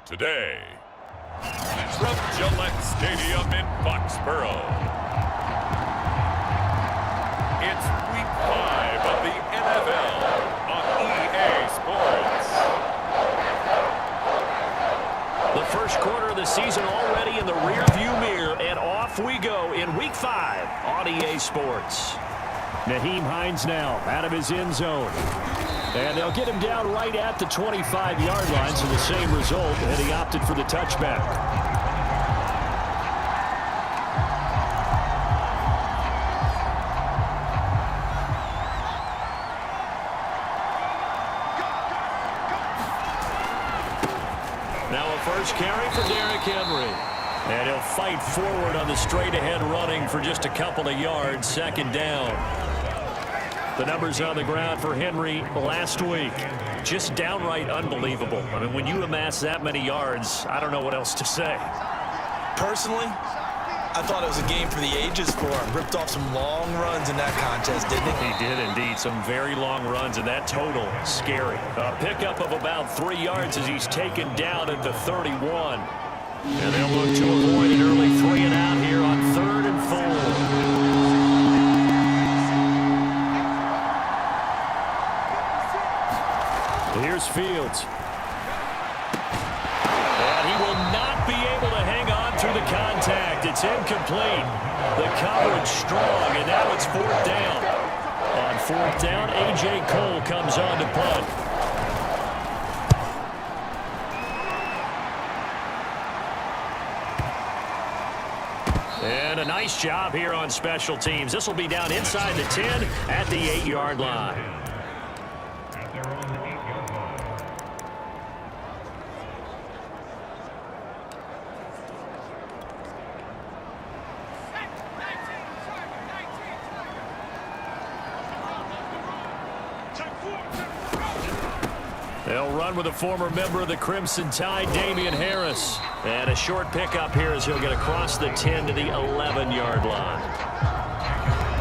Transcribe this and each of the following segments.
today. From Gillette Stadium in Foxborough, it's Week 5 of the NFL on EA Sports. The first quarter of the season already in the rearview mirror, and off we go in Week 5 on EA Sports. Nyheim Hines now out of his end zone. And they'll get him down right at the 25-yard line, so the same result, and he opted for the touchback. Now a first carry for Derrick Henry. And he'll fight forward on the straight-ahead running for just a couple of yards, second down. The numbers on the ground for Henry last week, just downright unbelievable. I mean, when you amass that many yards, I don't know what else to say. Personally, I thought it was a game for the ages for him. Ripped off some long runs in that contest, didn't he? He did indeed. Some very long runs, and that total, scary. A pickup of about 3 yards as he's taken down at the 31. And they'll look to avoid an early 3 and out here on 3rd and 4. Here's Fields. And he will not be able to hang on through the contact. It's incomplete. The coverage strong, and now it's 4th down. On 4th down, A.J. Cole comes on to punt. And a nice job here on special teams. This will be down inside the 10 at the 8-yard line. They'll run with a former member of the Crimson Tide, Damien Harris. And a short pickup here as he'll get across the 10 to the 11-yard line.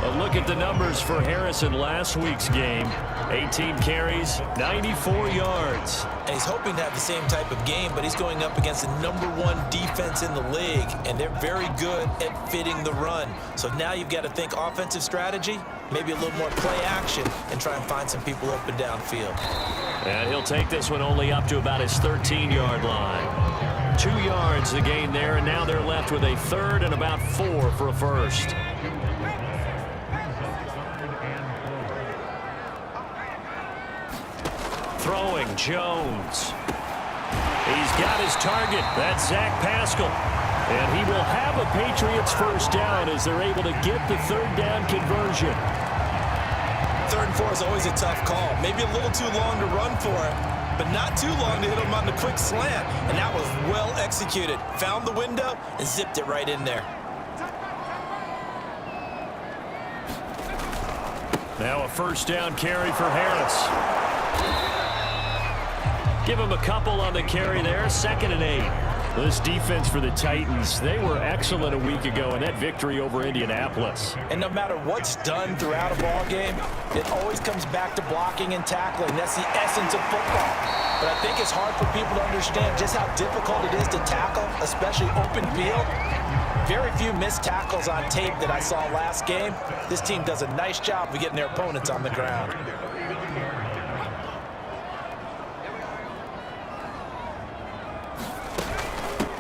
A look at the numbers for Harris in last week's game. 18 carries, 94 yards. And he's hoping to have the same type of game, but he's going up against the #1 defense in the league, and they're very good at fitting the run. So now you've got to think offensive strategy, maybe a little more play action, and try and find some people open downfield. And he'll take this one only up to about his 13-yard line. 2 yards the gain there, and now they're left with a 3rd and about 4 for a first. Throwing, Jones. He's got his target. That's Zach Pascal. And he will have a Patriots first down as they're able to get the 3rd down conversion. 3rd and 4 is always a tough call. Maybe a little too long to run for it, but not too long to hit him on the quick slant. And that was well executed. Found the window and zipped it right in there. Now a first down carry for Harris. Give him a couple on the carry there. 2nd and 8. This defense for the Titans, they were excellent a week ago in that victory over Indianapolis. And no matter what's done throughout a ball game, it always comes back to blocking and tackling. That's the essence of football. But I think it's hard for people to understand just how difficult it is to tackle, especially open field. Very few missed tackles on tape that I saw last game. This team does a nice job of getting their opponents on the ground.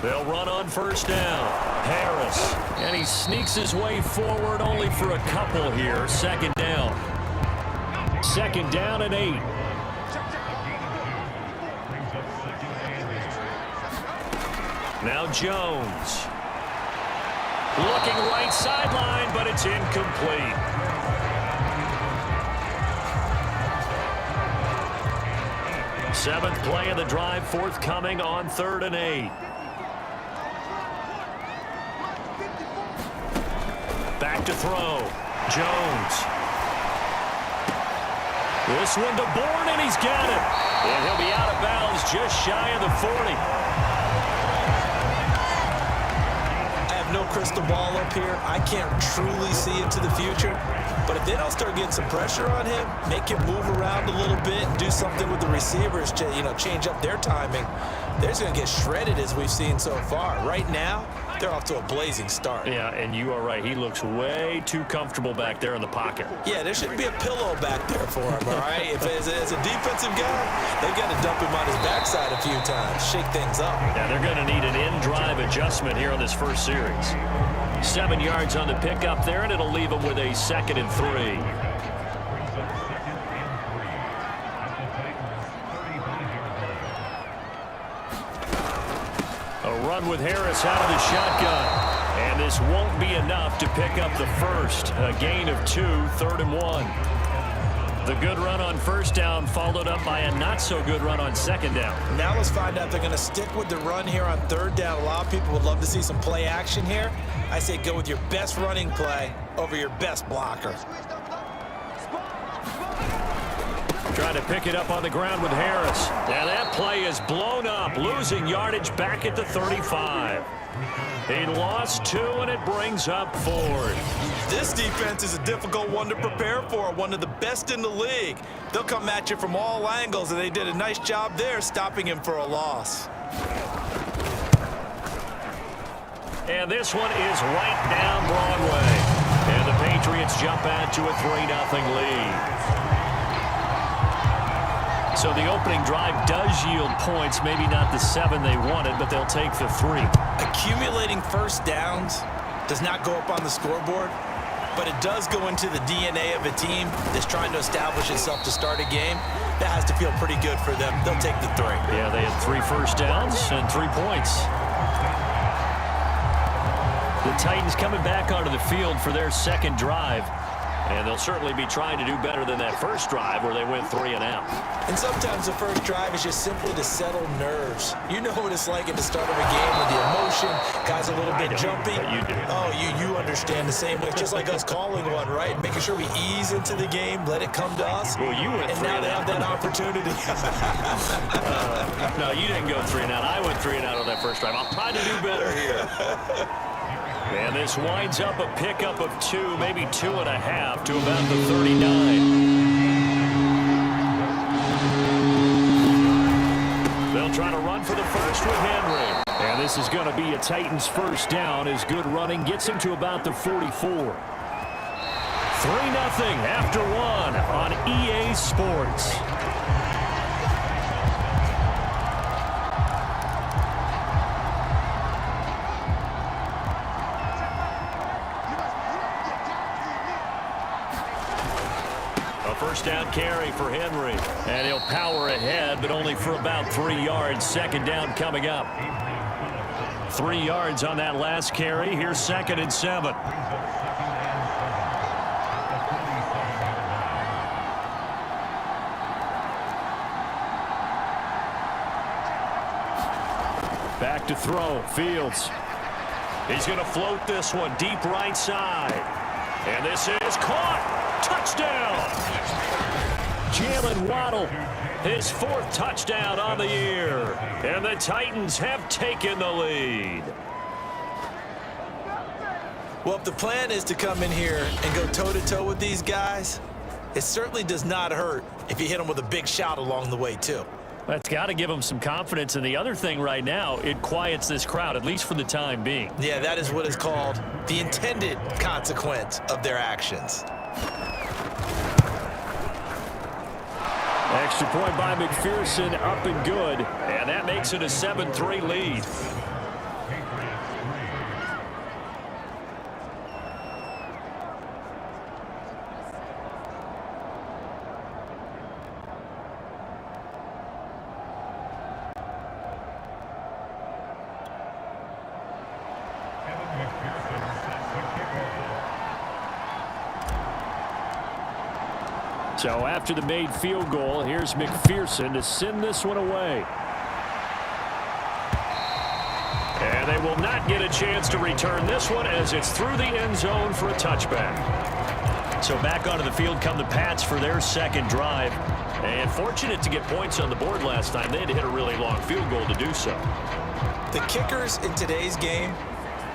They'll run on first down. Harris. And he sneaks his way forward only for a couple here. 2nd down. 2nd down and 8. Now Jones. Looking right sideline, but it's incomplete. Seventh play of the drive forthcoming on 3rd and 8. Back to throw. Jones. This one to Bourne, and he's got it. And he'll be out of bounds just shy of the 40. I have no crystal ball up here. I can't truly see into the future. But if they don't start getting some pressure on him, make him move around a little bit, and do something with the receivers to, change up their timing, they're just going to get shredded as we've seen so far. Right now, they're off to a blazing start. Yeah, and you are right. He looks way too comfortable back there in the pocket. Yeah, there shouldn't be a pillow back there for him, all right? If as a defensive guy, they've got to dump him on his backside a few times, shake things up. Yeah, they're going to need an in-drive adjustment here on this first series. 7 yards on the pickup there, and it'll leave them with a 2nd and 3. A run with Harris out of the shotgun. And this won't be enough to pick up the first. A gain of 2, 3rd and 1. The good run on first down followed up by a not-so-good run on second down. Now let's find out if they're going to stick with the run here on 3rd down. A lot of people would love to see some play action here. I say go with your best running play over your best blocker. Trying to pick it up on the ground with Harris. Now that play is blown up, losing yardage back at the 35. He lost 2, and it brings up 4th. This defense is a difficult one to prepare for, one of the best in the league. They'll come at you from all angles, and they did a nice job there stopping him for a loss. And this one is right down Broadway. And the Patriots jump out to a 3-0 lead. So the opening drive does yield points, maybe not the 7 they wanted, but they'll take the 3. Accumulating first downs does not go up on the scoreboard, but it does go into the DNA of a team that's trying to establish itself to start a game. That has to feel pretty good for them. They'll take the 3. Yeah, they had 3 first downs and 3 points. The Titans coming back onto the field for their second drive. And they'll certainly be trying to do better than that first drive where they went 3 and out. And sometimes the first drive is just simply to settle nerves. You know what it's like at the start of a game with the emotion, guys a little bit jumpy. You do. Oh, you understand the same way. It's just like us calling one, right? Making sure we ease into the game, let it come to us. Well, you went 3 and now and they out. have that opportunity. No, you didn't go 3 and out. I went 3 and out on that first drive. I'll try to do better here. And this winds up a pickup of 2, maybe 2.5 to about the 39. They'll try to run for the first with Henry. And this is going to be a Titans first down as good running gets him to about the 44. 3-0 after 1 on EA Sports. First down carry for Henry. And he'll power ahead, but only for about 3 yards. Second down coming up. 3 yards on that last carry. Here's 2nd and 7. Back to throw. Fields. He's going to float this one deep right side. And this is caught. Touchdown! Jalen Waddle, his 4th touchdown on the year. And the Titans have taken the lead. Well, if the plan is to come in here and go toe-to-toe with these guys, it certainly does not hurt if you hit them with a big shout along the way, too. That's got to give them some confidence. And the other thing right now, it quiets this crowd, at least for the time being. Yeah, that is what is called the intended consequence of their actions. Extra point by McPherson, up and good. And that makes it a 7-3 lead. So after the made field goal, here's McPherson to send this one away. And they will not get a chance to return this one as it's through the end zone for a touchback. So back onto the field come the Pats for their second drive. And fortunate to get points on the board last time. They had to hit a really long field goal to do so. The kickers in today's game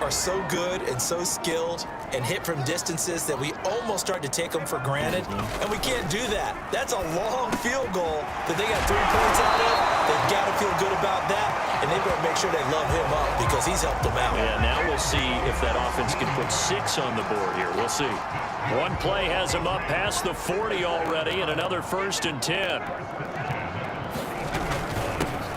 are so good and so skilled and hit from distances that we almost start to take them for granted, and we can't do that. That's a long field goal that they got 3 points out of. They've got to feel good about that, and they better make sure they love him up because he's helped them out. Yeah, now we'll see if that offense can put 6 on the board here. We'll see. One play has him up past the 40 already, and another 1st and 10.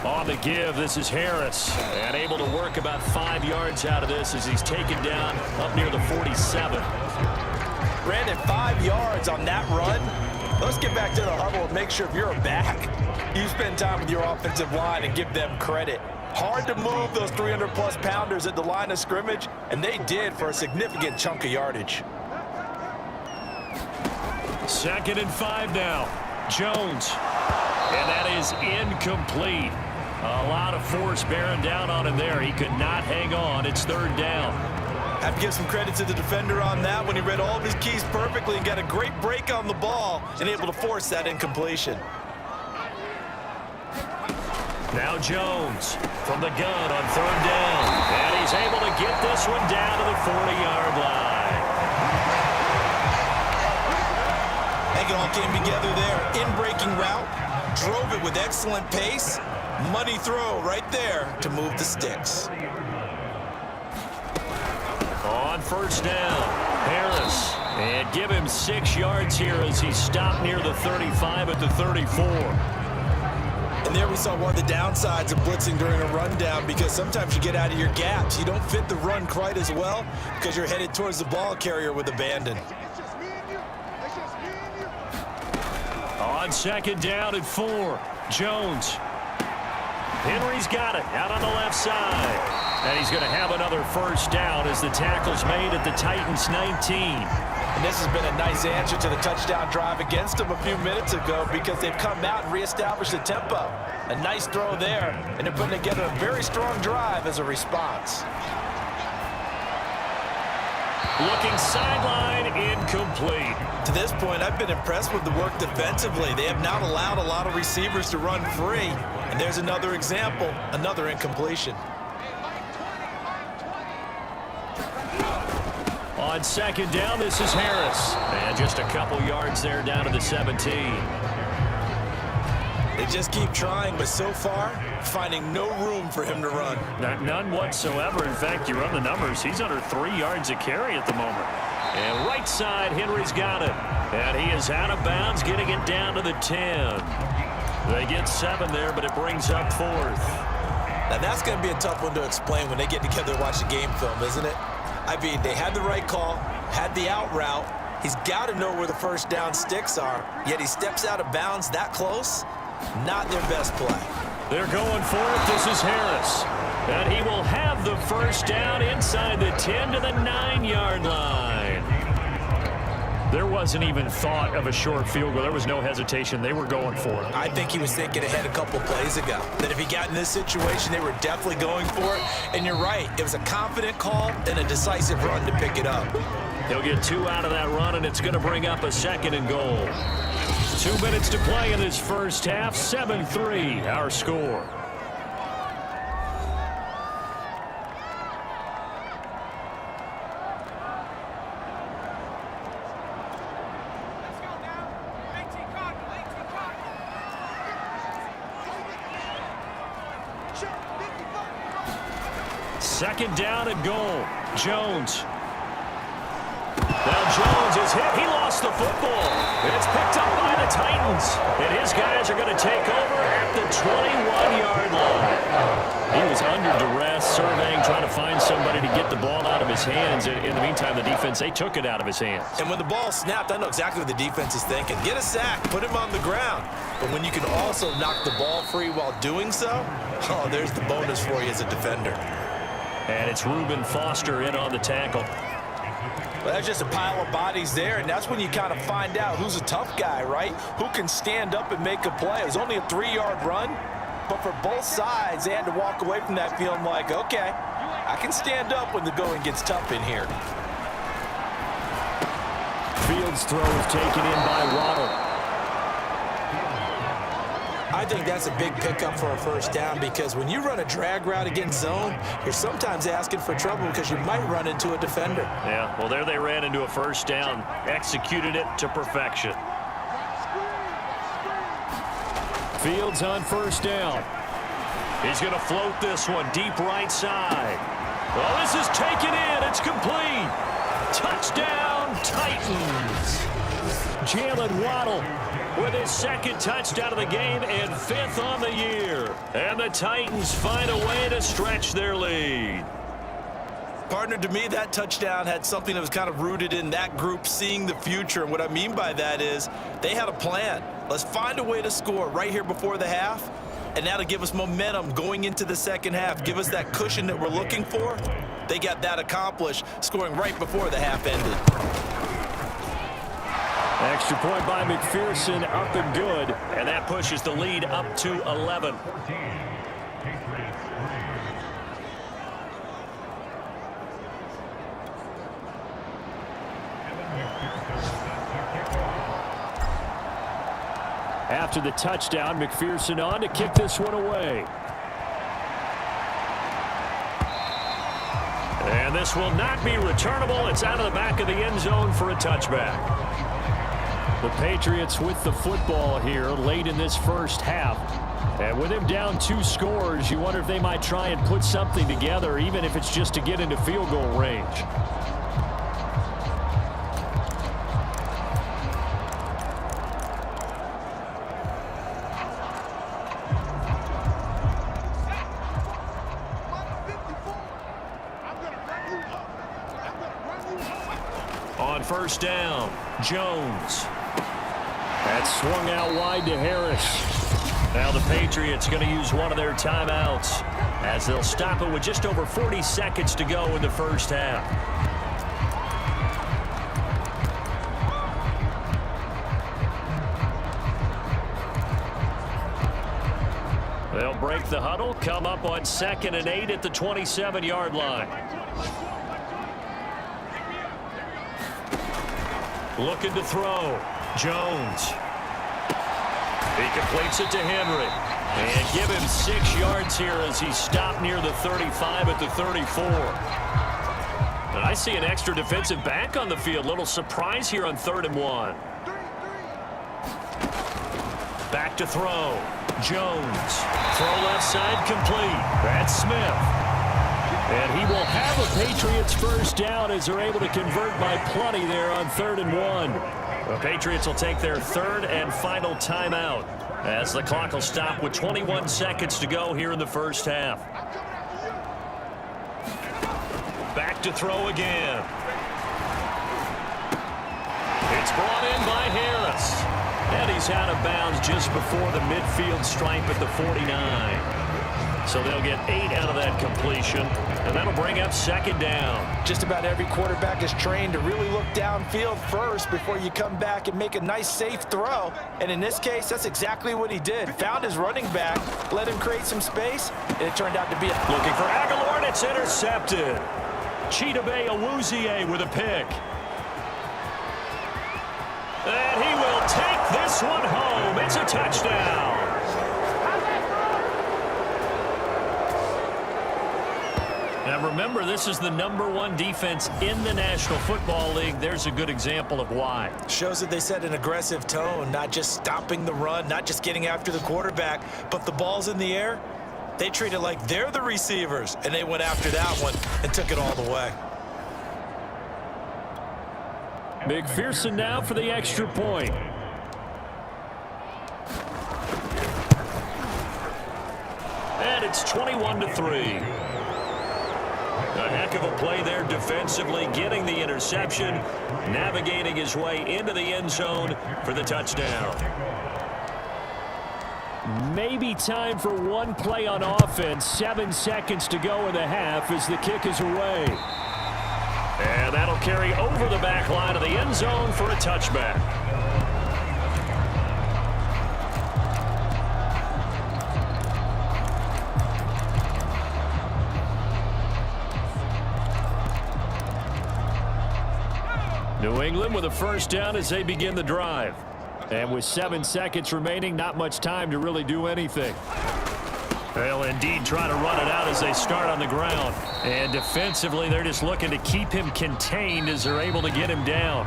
On the give, this is Harris, and able to work about 5 yards out of this as he's taken down up near the 47. Brandon, 5 yards on that run. Let's get back to the huddle and make sure if you're a back, you spend time with your offensive line and give them credit. Hard to move those 300-plus pounders at the line of scrimmage, and they did for a significant chunk of yardage. 2nd and 5 now. Jones. And that is incomplete. A lot of force bearing down on him there. He could not hang on. It's 3rd down. Have to give some credit to the defender on that when he read all of his keys perfectly and got a great break on the ball and able to force that incompletion. Now Jones from the gun on 3rd down. And he's able to get this one down to the 40-yard line. I think it all came together there. In-breaking route, drove it with excellent pace. Money throw right there to move the sticks. On 1st down, Harris. And give him 6 yards here as he stopped near the 35 at the 34. And there we saw one of the downsides of blitzing during a rundown because sometimes you get out of your gaps. You don't fit the run quite as well because you're headed towards the ball carrier with abandon. On 2nd down at 4, Jones. Henry's got it out on the left side. And he's going to have another 1st down as the tackle's made at the Titans 19. And this has been a nice answer to the touchdown drive against them a few minutes ago because they've come out and reestablished the tempo. A nice throw there, and they're putting together a very strong drive as a response. Looking sideline, incomplete. To this point, I've been impressed with the work defensively. They have not allowed a lot of receivers to run free. And there's another example, another incompletion. On 2nd down, this is Harris. And just a couple yards there down to the 17. They just keep trying, but so far, finding no room for him to run. None whatsoever. In fact, you run the numbers. He's under 3 yards a carry at the moment. And right side, Henry's got it. And he is out of bounds, getting it down to the 10. They get 7 there, but it brings up 4th. Now, that's going to be a tough one to explain when they get together and watch the game film, isn't it? I mean, they had the right call, had the out route. He's got to know where the 1st down sticks are, yet he steps out of bounds that close. Not their best play. They're going for it. This is Harris. And he will have the 1st down inside the 10 to the 9-yard line. There wasn't even thought of a short field goal. There was no hesitation. They were going for it. I think he was thinking ahead a couple plays ago. That if he got in this situation, they were definitely going for it. And you're right. It was a confident call and a decisive run to pick it up. He'll get 2 out of that run, and it's going to bring up a 2nd and goal. 2 minutes to play in this first half. 7-3, our score. Second down and goal. Jones. Now Jones is hit. He lost the football. It's picked up by the Titans. And his guys are going to take over at the 21-yard line. He was under duress, surveying, trying to find somebody to get the ball out of his hands. In the meantime, the defense, they took it out of his hands. And when the ball snapped, I know exactly what the defense is thinking. Get a sack, put him on the ground. But when you can also knock the ball free while doing so, oh, there's the bonus for you as a defender. And it's Reuben Foster in on the tackle. Well, that's just a pile of bodies there, and that's when you kind of find out who's a tough guy, right? Who can stand up and make a play. It was only a 3-yard run, but for both sides, they had to walk away from that feeling like, okay, I can stand up when the going gets tough in here. Fields' throw is taken in by Waddle. I think that's a big pickup for a first down because when you run a drag route against zone, you're sometimes asking for trouble because you might run into a defender. Yeah, well, there they ran into a first down, executed it to perfection. Fields on first down. He's going to float this one deep right side. Well, this is taken in. It's complete. Touchdown, Titans. Jalen Waddle with his second touchdown of the game and 5th on the year. And the Titans find a way to stretch their lead. Partner, to me, that touchdown had something that was kind of rooted in that group seeing the future. And what I mean by that is they had a plan. Let's find a way to score right here before the half. And that'll give us momentum going into the second half. Give us that cushion that we're looking for. They got that accomplished, scoring right before the half ended. Extra point by McPherson, up and good. And that pushes the lead up to 11. After the touchdown, McPherson on to kick this one away. And this will not be returnable. It's out of the back of the end zone for a touchback. The Patriots with the football here late in this first half. And with him down 2 scores, you wonder if they might try and put something together, even if it's just to get into field goal range. On first down, Jones. That's swung out wide to Harris. Now the Patriots going to use one of their timeouts as they'll stop it with just over 40 seconds to go in the first half. They'll break the huddle, come up on 2nd and 8 at the 27-yard line. Looking to throw. Jones. He completes it to Henry. And give him 6 yards here as he stopped near the 35 at the 34. And I see an extra defensive back on the field. Little surprise here on 3rd and 1. Back to throw. Jones. Throw left side complete. That's Smith. And he will have a Patriots first down as they're able to convert by plenty there on 3rd and 1. The Patriots will take their 3rd and final timeout as the clock will stop with 21 seconds to go here in the first half. Back to throw again. It's brought in by Harris. And he's out of bounds just before the midfield stripe at the 49. So they'll get 8 out of that completion, and that'll bring up 2nd down. Just about every quarterback is trained to really look downfield first before you come back and make a nice, safe throw. And in this case, that's exactly what he did. Found his running back, let him create some space, and it turned out to be Looking for Aguilar, and it's intercepted. Chidobe Awuzie with a pick. And he will take this one home. It's a touchdown. Now remember, this is the #1 defense in the National Football League. There's a good example of why. Shows that they set an aggressive tone, not just stopping the run, not just getting after the quarterback, but the ball's in the air. They treat it like they're the receivers, and they went after that one and took it all the way. McPherson now for the extra point. And it's 21-3. A heck of a play there defensively, getting the interception, navigating his way into the end zone for the touchdown. Maybe time for one play on offense. 7 seconds to go in the half as the kick is away. And that'll carry over the back line of the end zone for a touchback. New England with a first down as they begin the drive. And with 7 seconds remaining, not much time to really do anything. They'll indeed try to run it out as they start on the ground. And defensively, they're just looking to keep him contained as they're able to get him down.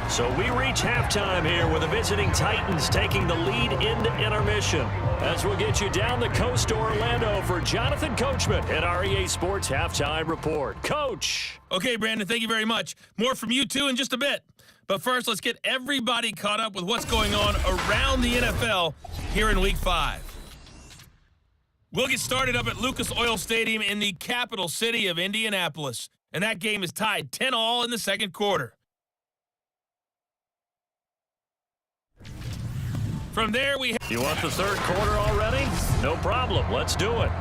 So we reach halftime here with the visiting Titans taking the lead into intermission. As we'll get you down the coast to Orlando for Jonathan Coachman at our EA Sports Halftime Report. Coach. Okay, Brandon, thank you very much. More from you, too, in just a bit. But first, let's get everybody caught up with what's going on around the NFL here in Week 5. We'll get started up at Lucas Oil Stadium in the capital city of Indianapolis. And that game is tied 10-all in the second quarter. From there, we You want the third quarter already? No problem. Let's do it.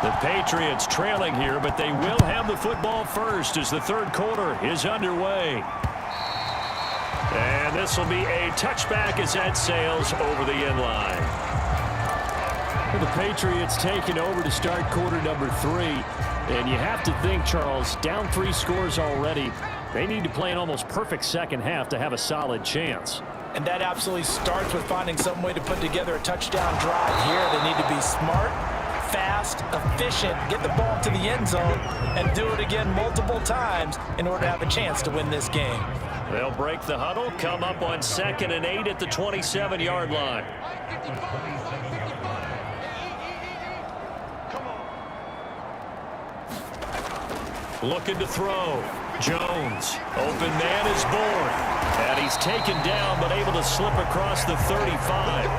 The Patriots trailing here, but they will have the football first as the third quarter is underway. And this will be a touchback as that sails over the end line. The Patriots taking over to start quarter number 3. And you have to think, Charles, down 3 scores already. They need to play an almost perfect second half to have a solid chance. And that absolutely starts with finding some way to put together a touchdown drive here. They need to be smart, fast, efficient, get the ball to the end zone, and do it again multiple times in order to have a chance to win this game. They'll break the huddle, come up on 2nd and 8 at the 27-yard line. Looking to throw. Jones. Open man is born. And he's taken down, but able to slip across the 35.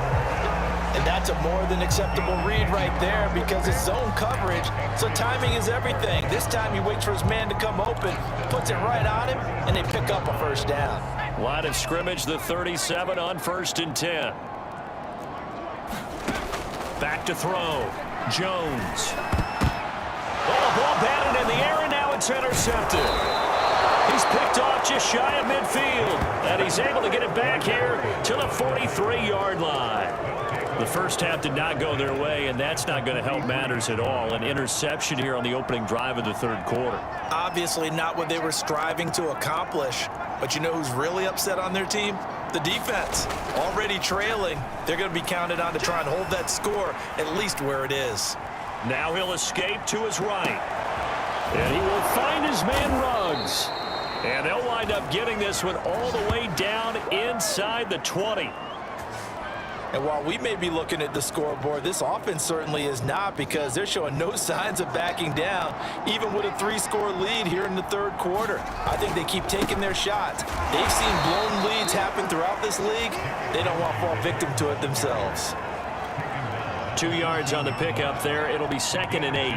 And that's a more than acceptable read right there because it's zone coverage, so timing is everything. This time he waits for his man to come open, puts it right on him, and they pick up a first down. Line of scrimmage, the 37 on 1st and 10. Back to throw. Jones. Oh, ball batted in the air, and now it's intercepted. He's picked off just shy of midfield, and he's able to get it back here to the 43-yard line. The first half did not go their way, and that's not going to help matters at all. An interception here on the opening drive of the third quarter. Obviously not what they were striving to accomplish, but you know who's really upset on their team? The defense. Already trailing, they're going to be counted on to try and hold that score at least where it is. Now he'll escape to his right. And he will find his man Ruggs. And they'll wind up getting this one all the way down inside the 20. And while we may be looking at the scoreboard, this offense certainly is not because they're showing no signs of backing down, even with a 3-score lead here in the third quarter. I think they keep taking their shots. They've seen blown leads happen throughout this league. They don't want to fall victim to it themselves. 2 yards on the pickup there. It'll be 2nd and 8.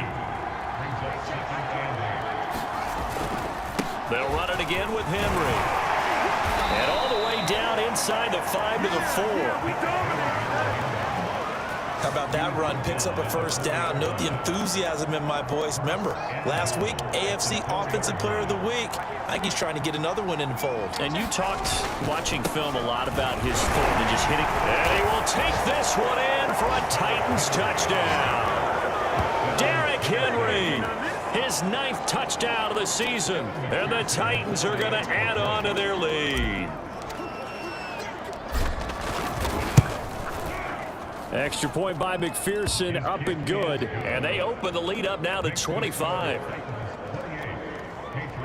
They'll run it again with Henry. And all the way down inside the 5 to the 4. How about that run? Picks up a first down. Note the enthusiasm in my voice. Remember, last week, AFC Offensive Player of the Week. I think he's trying to get another one in the fold. And you talked, watching film, a lot about his foot and just hitting. And he will take this one in for a Titans touchdown. Derrick Henry, his 9th touchdown of the season. And the Titans are going to add on to their lead. Extra point by McPherson, up and good. And they open the lead up now to 25.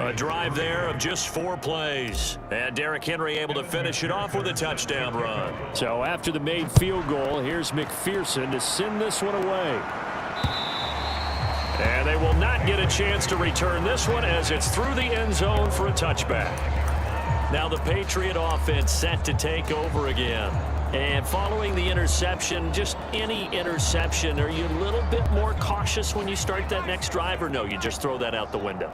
A drive there of just 4 plays. And Derrick Henry able to finish it off with a touchdown run. So after the made field goal, here's McPherson to send this one away. And they will not get a chance to return this one as it's through the end zone for a touchback. Now the Patriot offense set to take over again. And following the interception, just any interception, are you a little bit more cautious when you start that next drive, or no, you just throw that out the window?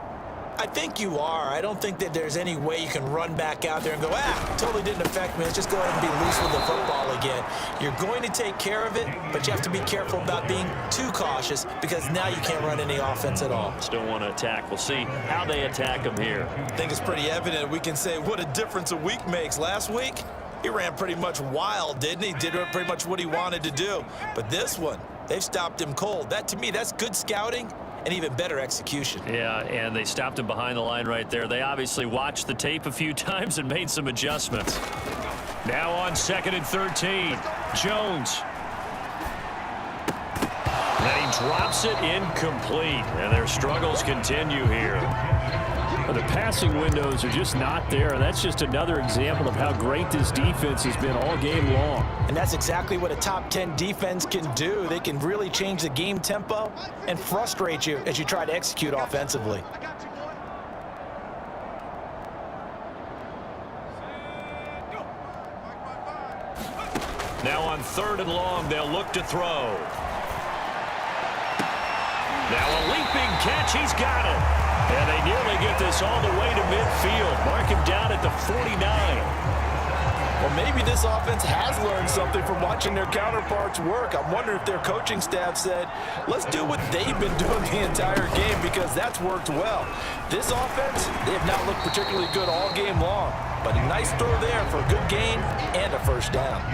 I think you are. I don't think that there's any way you can run back out there and go, totally didn't affect me. Let's just go ahead and be loose with the football again. You're going to take care of it, but you have to be careful about being too cautious because now you can't run any offense at all. Still want to attack. We'll see how they attack them here. I think it's pretty evident. We can say what a difference a week makes. Last week, he ran pretty much wild, didn't he? Did pretty much what he wanted to do. But this one, They've stopped him cold. That, to me, that's good scouting and even better execution. Yeah, and they stopped him behind the line right there. They obviously watched the tape a few times and made some adjustments. Now on 2nd and 13, Jones. And he drops it incomplete. And their struggles continue here. Well, the passing windows are just not there, and that's just another example of how great this defense has been all game long. And that's exactly what a top 10 defense can do. They can really change the game tempo and frustrate you as you try to execute offensively. Now on 3rd and long, they'll look to throw. Now a leaping catch, he's got it. And they nearly get this all the way to midfield. Mark him down at the 49. Well, maybe this offense has learned something from watching their counterparts work. I'm wondering if their coaching staff said, let's do what they've been doing the entire game, because that's worked well. This offense, they have not looked particularly good all game long, but a nice throw there for a good gain and a first down.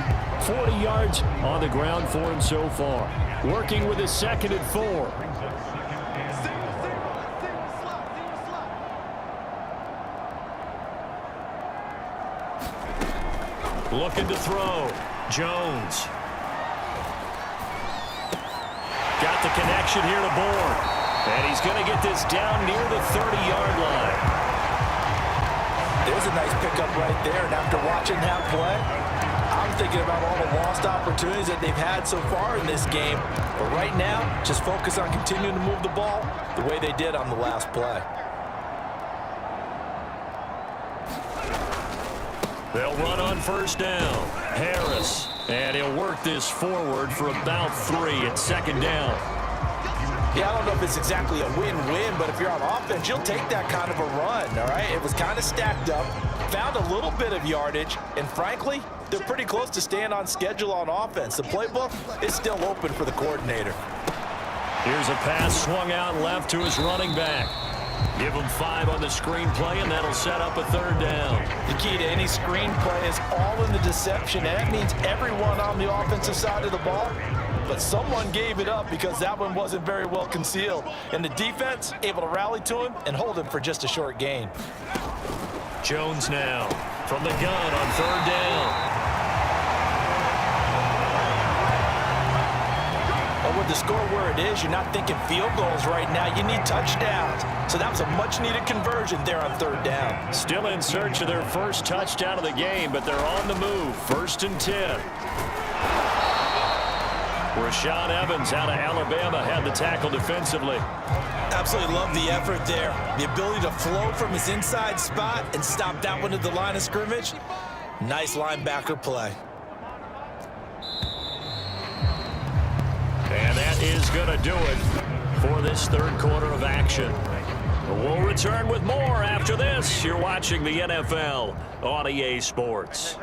40 yards on the ground for him so far. Working with his 2nd and 4. Looking to throw. Jones. Got the connection here to Bourne. And he's going to get this down near the 30-yard line. There's a nice pickup right there. And after watching that play, I'm thinking about all the lost opportunities that they've had so far in this game. But right now, just focus on continuing to move the ball the way they did on the last play. They'll run on 1st down. Harris. And he'll work this forward for about 3 at 2nd down. Yeah, I don't know if it's exactly a win-win, but if you're on offense, you'll take that kind of a run, all right? It was kind of stacked up, found a little bit of yardage, and frankly, they're pretty close to staying on schedule on offense. The playbook is still open for the coordinator. Here's a pass swung out left to his running back. Give him 5 on the screen play, and that'll set up a 3rd down. The key to any screen play is all in the deception, and that means everyone on the offensive side of the ball. But someone gave it up because that one wasn't very well concealed. And the defense able to rally to him and hold him for just a short gain. Jones now from the gun on 3rd down. But with the score where it is, you're not thinking field goals right now. You need touchdowns. So that was a much-needed conversion there on 3rd down. Still in search of their first touchdown of the game, but they're on the move. 1st and 10. Rashaan Evans out of Alabama had the tackle defensively. Absolutely love the effort there. The ability to flow from his inside spot and stop that one at the line of scrimmage. Nice linebacker play. And that is going to do it for this 3rd quarter of action. We'll return with more after this. You're watching the NFL on EA Sports.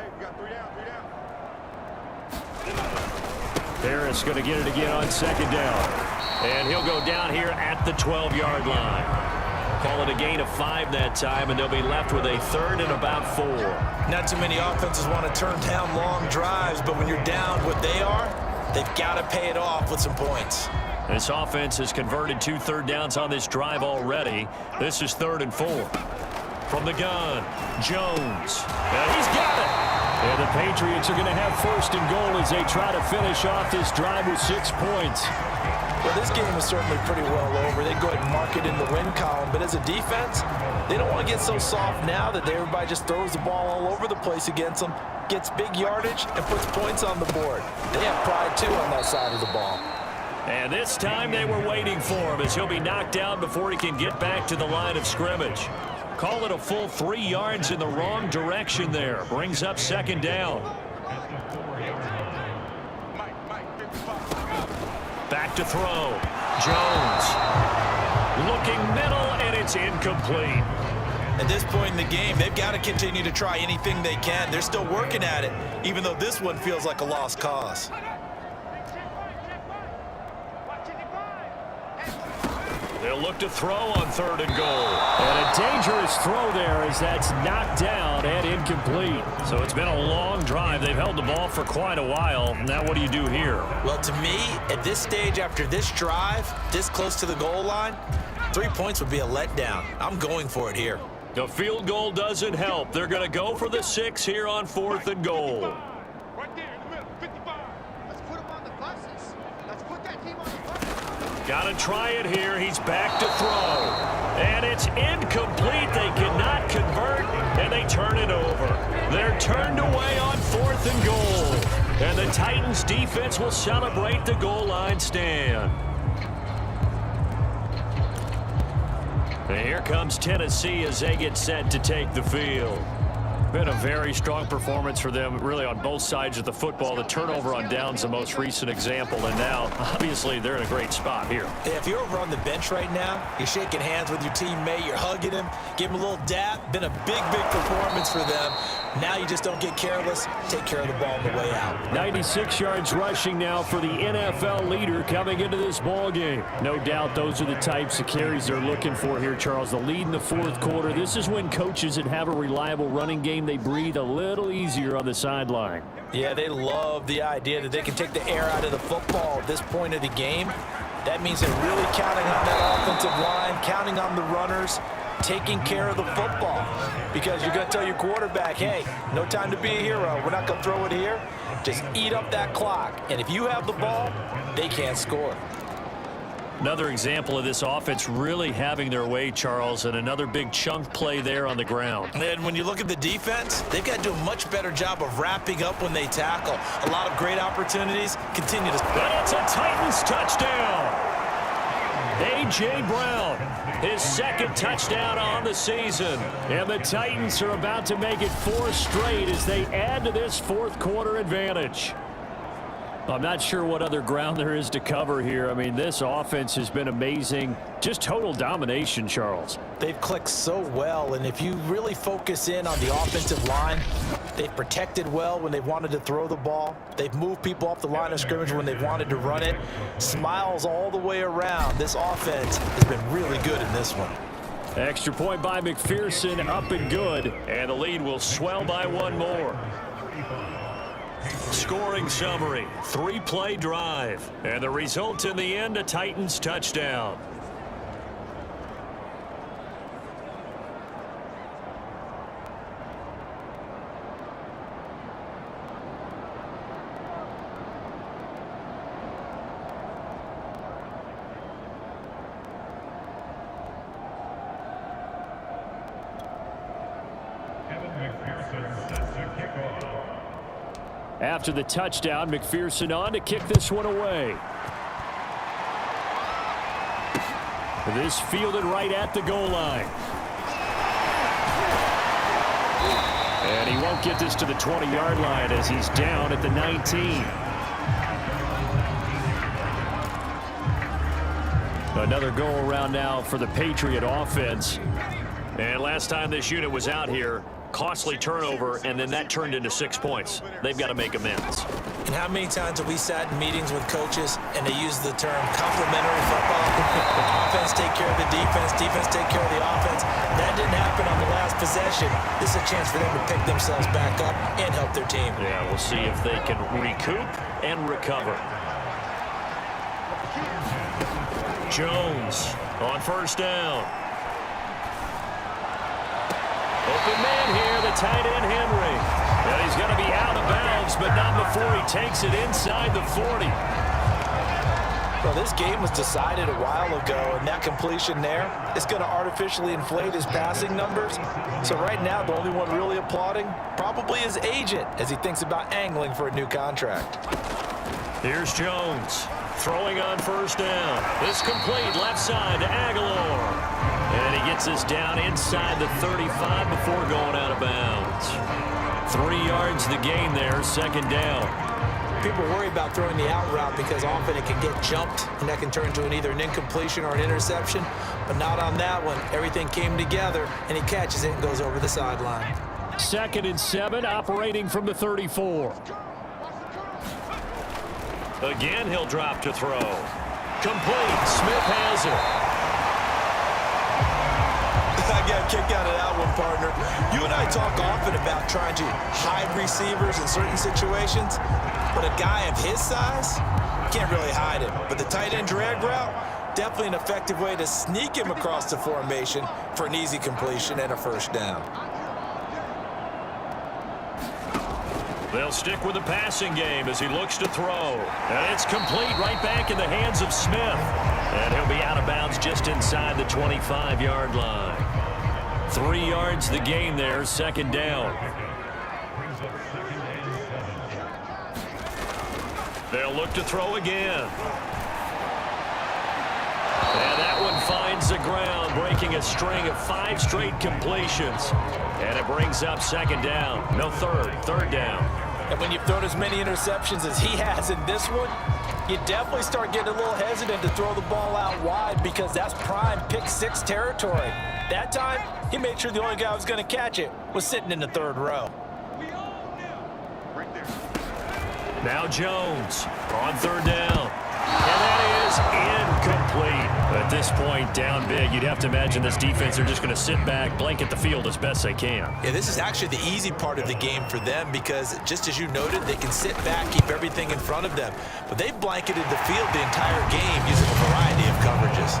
Harris going to get it again on 2nd down. And he'll go down here at the 12-yard line. Call it a gain of 5 that time, and they'll be left with a 3rd and about 4. Not too many offenses want to turn down long drives, but when you're down what they are, they've got to pay it off with some points. This offense has converted 2 third downs on this drive already. This is 3rd and 4. From the gun, Jones. And he's got it. And the Patriots are going to have 1st and goal as they try to finish off this drive with 6 points. Well, this game is certainly pretty well over. They go ahead and mark it in the win column. But as a defense, they don't want to get so soft now that everybody just throws the ball all over the place against them, gets big yardage, and puts points on the board. They have pride, too, on that side of the ball. And this time they were waiting for him as he'll be knocked down before he can get back to the line of scrimmage. Call it a full 3 yards in the wrong direction there. Brings up 2nd down. Back to throw. Jones. Looking middle, and it's incomplete. At this point in the game, they've got to continue to try anything they can. They're still working at it, even though this one feels like a lost cause. They'll look to throw on 3rd and goal. And a dangerous throw there as that's knocked down and incomplete. So it's been a long drive. They've held the ball for quite a while. Now what do you do here? Well, to me, at this stage after this drive, this close to the goal line, 3 points would be a letdown. I'm going for it here. The field goal doesn't help. They're going to go for the 6 here on 4th and goal. Right there in the middle, 55. Let's put him on the buses. Let's put that team on the buses. Got to try it here. He's back to throw. And it's incomplete. They cannot convert, and they turn it over. They're turned away on 4th and goal. And the Titans defense will celebrate the goal line stand. And here comes Tennessee as they get set to take the field. Been a very strong performance for them, really, on both sides of the football. The turnover on downs, the most recent example, and now, obviously, they're in a great spot here. Yeah, if you're over on the bench right now, you're shaking hands with your teammate, you're hugging him, give him a little dap. Been a big, big performance for them. Now you just don't get careless. Take care of the ball on the way out. 96 yards rushing now for the NFL leader coming into this ball game. No doubt those are the types of carries they're looking for here, Charles. The lead in the 4th quarter. This is when coaches that have a reliable running game, they breathe a little easier on the sideline. Yeah, they love the idea that they can take the air out of the football at this point of the game. That means they're really counting on that offensive line, counting on the runners, taking care of the football. Because you're going to tell your quarterback, hey, no time to be a hero. We're not going to throw it here. Just eat up that clock. And if you have the ball, they can't score. Another example of this offense really having their way, Charles, and another big chunk play there on the ground. And when you look at the defense, they've got to do a much better job of wrapping up when they tackle. A lot of great opportunities. Continue to... And it's a Titans touchdown. A.J. Brown, his 2nd touchdown on the season. And the Titans are about to make it 4 straight as they add to this 4th quarter advantage. I'm not sure what other ground there is to cover here. I mean, this offense has been amazing. Just total domination, Charles. They've clicked so well, and if you really focus in on the offensive line, they've protected well when they wanted to throw the ball. They've moved people off the line of scrimmage when they've wanted to run it. Smiles all the way around. This offense has been really good in this one. Extra point by McPherson, up and good. And the lead will swell by 1 more. Scoring summary, 3-play drive. And the result in the end, a Titans touchdown. After the touchdown, McPherson on to kick this one away. This fielded right at the goal line. And he won't get this to the 20-yard line as he's down at the 19. Another go around now for the Patriot offense. And last time this unit was out here, costly turnover, and then that turned into 6 points. They've got to make amends. And how many times have we sat in meetings with coaches and they use the term complementary football? Offense take care of the defense, defense take care of the offense. That didn't happen on the last possession. This is a chance for them to pick themselves back up and help their team. Yeah, we'll see if they can recoup and recover. Jones on 1st down. Open man here, the tight end, Henry. And he's going to be out of bounds, but not before he takes it inside the 40. Well, this game was decided a while ago, and that completion there is going to artificially inflate his passing numbers. So right now, the only one really applauding probably his agent as he thinks about angling for a new contract. Here's Jones throwing on 1st down. It's complete left side to Aguilar. And he gets this down inside the 35 before going out of bounds. 3 yards the gain there, 2nd down. People worry about throwing the out route because often it can get jumped, and that can turn into either an incompletion or an interception. But not on that one. Everything came together, and he catches it and goes over the sideline. 2nd and 7, operating from the 34. Again, he'll drop to throw. Complete. Smith has it. a kick out of that one, partner. You and I talk often about trying to hide receivers in certain situations, but a guy of his size can't really hide him. But the tight end drag route, definitely an effective way to sneak him across the formation for an easy completion and a first down. They'll stick with the passing game as he looks to throw. And it's complete right back in the hands of Smith. And he'll be out of bounds just inside the 25-yard line. 3 yards the gain there, second down. They'll look to throw again. And that one finds the ground, breaking a string of 5 straight completions. And it brings up second down. No, third down. And when you've thrown as many interceptions as he has in this one, you definitely start getting a little hesitant to throw the ball out wide because that's prime pick 6 territory. That time, he made sure the only guy who was going to catch it was sitting in the 3rd row. Now Jones on 3rd down. And that is incomplete. At this point, down big, you'd have to imagine this defense are just going to sit back, blanket the field as best they can. Yeah, this is actually the easy part of the game for them because, just as you noted, they can sit back, keep everything in front of them. But they've blanketed the field the entire game using a variety of coverages.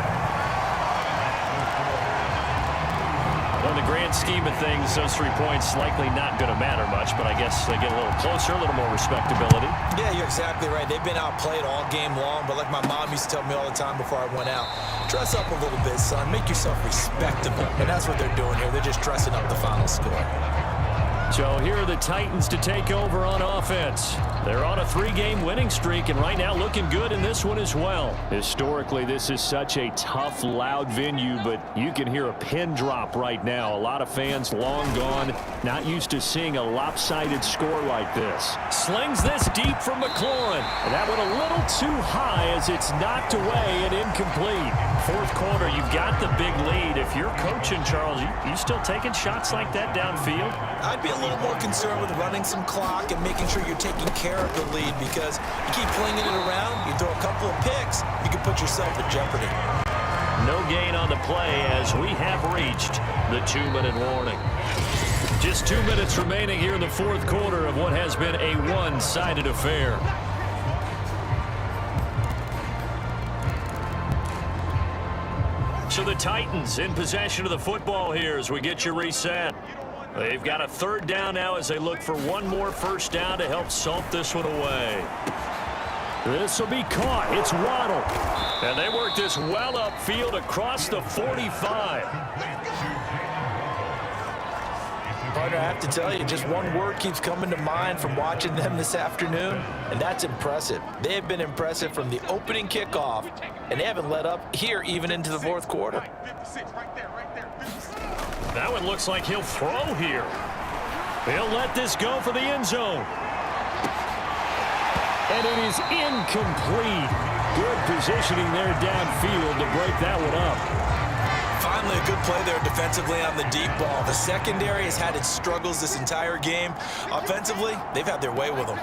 In the grand scheme of things, those 3 points likely not going to matter much, but I guess they get a little closer, a little more respectability. Yeah, you're exactly right. They've been outplayed all game long, but like my mom used to tell me all the time before I went out, dress up a little bit, son. Make yourself respectable. And that's what they're doing here. They're just dressing up the final score. So here are the Titans to take over on offense. They're on a 3-game winning streak, and right now looking good in this one as well. Historically, this is such a tough, loud venue, but you can hear a pin drop right now. A lot of fans long gone, not used to seeing a lopsided score like this. Slings this deep from McLaurin. And that one a little too high as it's knocked away and incomplete. 4th quarter, you've got the big lead. If you're coaching, Charles, you still taking shots like that downfield? I'd be a little more concerned with running some clock and making sure you're taking care of the lead because you keep flinging it around, you throw a couple of picks, you can put yourself in jeopardy. No gain on the play as we have reached the 2-minute warning. Just 2 minutes remaining here in the 4th quarter of what has been a one-sided affair. So the Titans in possession of the football here as we get you reset. They've got a 3rd down now as they look for one more first down to help salt this one away. This will be caught. It's Waddle. And they work this well upfield across the 45. Partner, I have to tell you, just one word keeps coming to mind from watching them this afternoon, and that's impressive. They have been impressive from the opening kickoff, and they haven't let up here even into the 4th quarter. That one looks like he'll throw here. He'll let this go for the end zone. And it is incomplete. Good positioning there downfield to break that one up. Finally, a good play there defensively on the deep ball. The secondary has had its struggles this entire game. Offensively, they've had their way with them.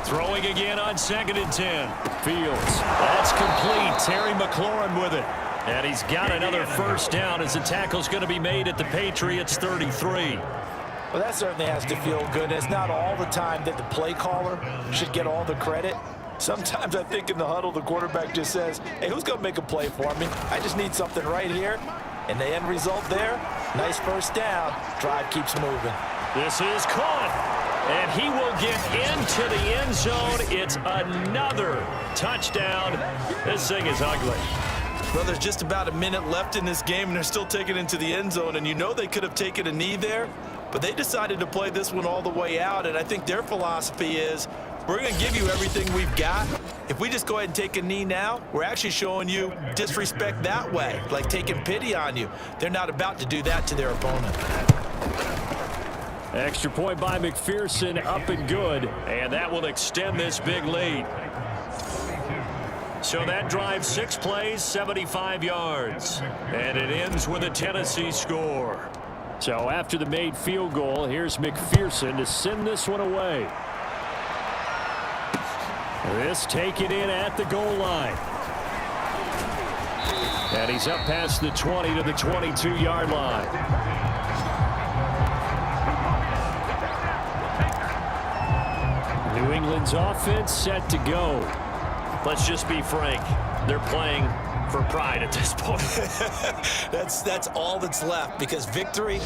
Throwing again on 2nd and 10. Fields. That's complete. Terry McLaurin with it. And he's got another first down as the tackle's going to be made at the Patriots 33. Well, that certainly has to feel good. It's not all the time that the play caller should get all the credit. Sometimes I think in the huddle, the quarterback just says, hey, who's going to make a play for me? I just need something right here. And the end result there, nice first down. Drive keeps moving. This is caught. And he will get into the end zone. It's another touchdown. This thing is ugly. Well, there's just about a minute left in this game, and they're still taking it into the end zone. And you know they could have taken a knee there, but they decided to play this one all the way out. And I think their philosophy is, we're going to give you everything we've got. If we just go ahead and take a knee now, we're actually showing you disrespect that way, like taking pity on you. They're not about to do that to their opponent. Extra point by McPherson, up and good. And that will extend this big lead. So that drive, 6 plays, 75 yards. And it ends with a Tennessee score. So after the made field goal, here's McPherson to send this one away. This taken in at the goal line. And he's up past the 20 to the 22-yard line. New England's offense set to go. Let's just be frank. They're playing for pride at this point. That's all that's left, because victory,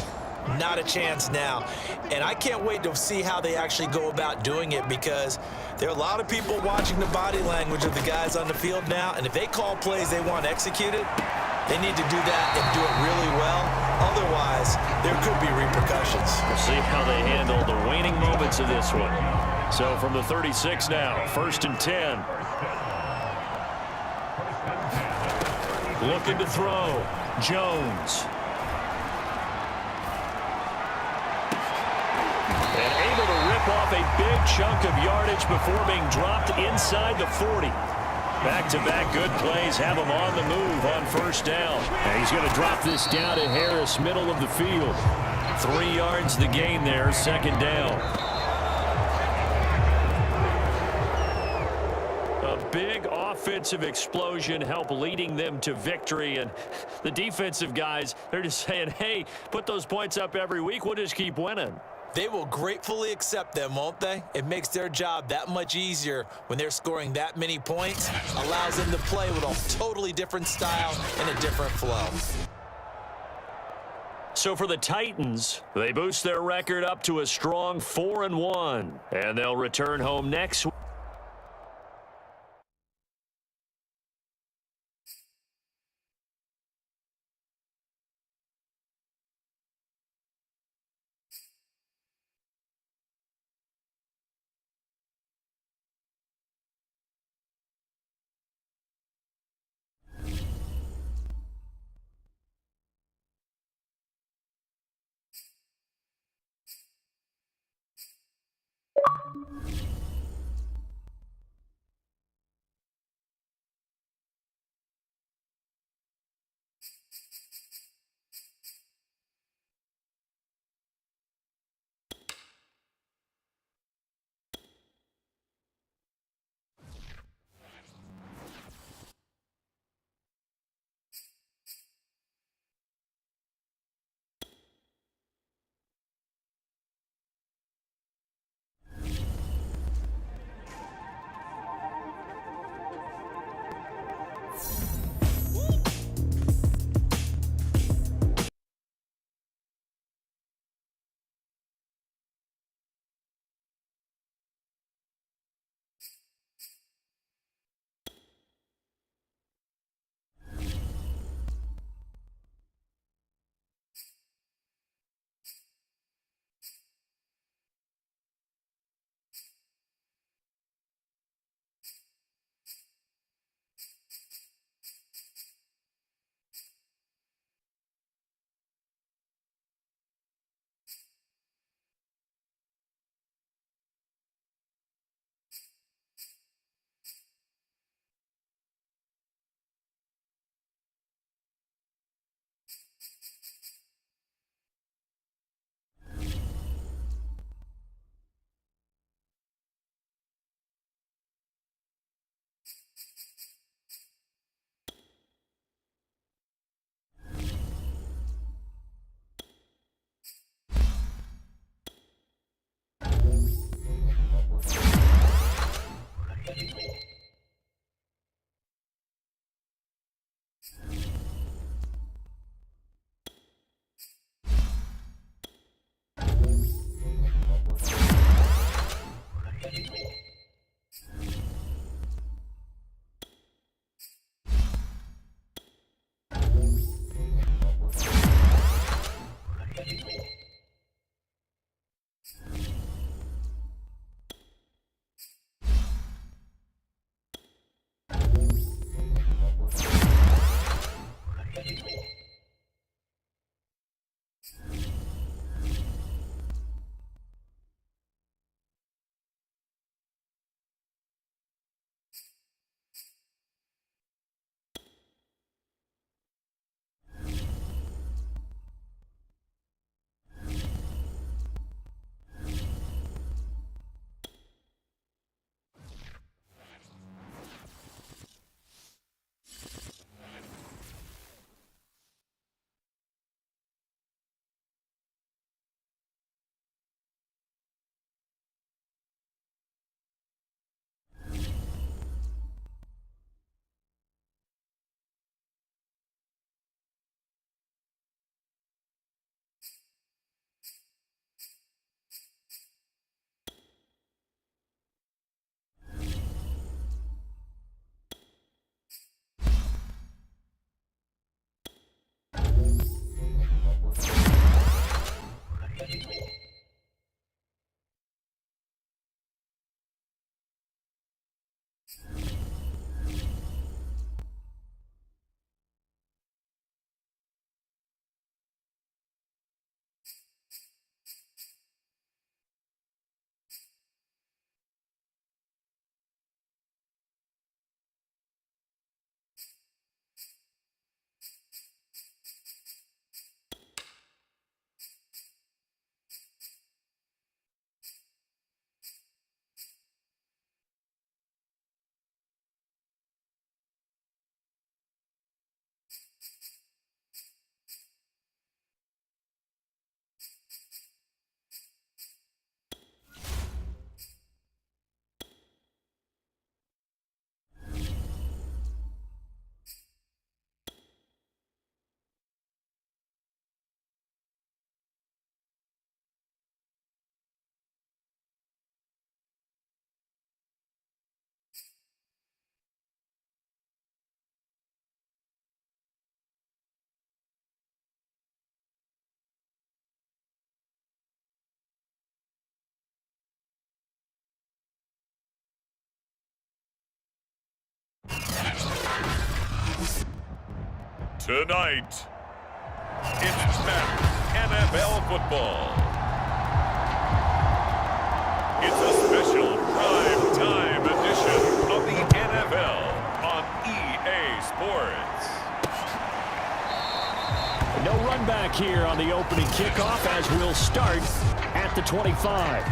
not a chance now. And I can't wait to see how they actually go about doing it, because there are a lot of people watching the body language of the guys on the field now, and if they call plays they want executed, they need to do that and do it really well. Otherwise, there could be repercussions. We'll see how they handle the waning moments of this one. So from the 36 now, 1st and 10. Looking to throw. Jones. And able to rip off a big chunk of yardage before being dropped inside the 40. Back-to-back good plays have him on the move on 1st down. And he's going to drop this down to Harris, middle of the field. 3 yards the gain there, 2nd down. A big offensive explosion helped leading them to victory. And the defensive guys, they're just saying, hey, put those points up every week. We'll just keep winning. They will gratefully accept them, won't they? It makes their job that much easier when they're scoring that many points. Allows them to play with a totally different style and a different flow. So for the Titans, they boost their record up to a strong 4-1. And they'll return home next week. Tonight, it's Madden NFL football. It's a special prime time edition of the NFL on EA Sports. No run back here on the opening kickoff as we'll start at the 25.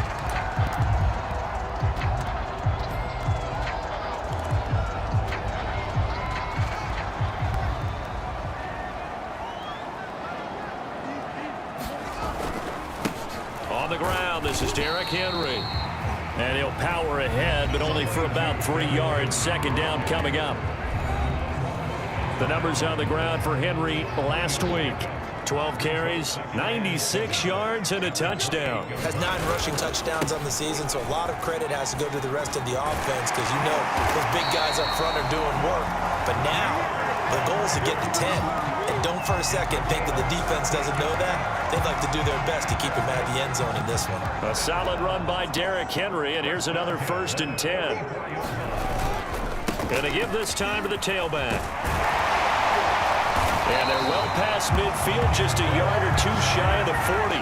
On the ground, this is Derrick Henry. And he'll power ahead, but only for about 3 yards. Second down coming up. The numbers on the ground for Henry last week. 12 carries, 96 yards, and a touchdown. Has 9 rushing touchdowns on the season, so a lot of credit has to go to the rest of the offense because you know those big guys up front are doing work. But now, the goal is to get to 10. And don't for a second think that the defense doesn't know that. They'd like to do their best to keep him out of the end zone in this one. A solid run by Derrick Henry, and here's another 1st and 10. Going to give this time to the tailback. And they're well past midfield, just a yard or 2 shy of the 40.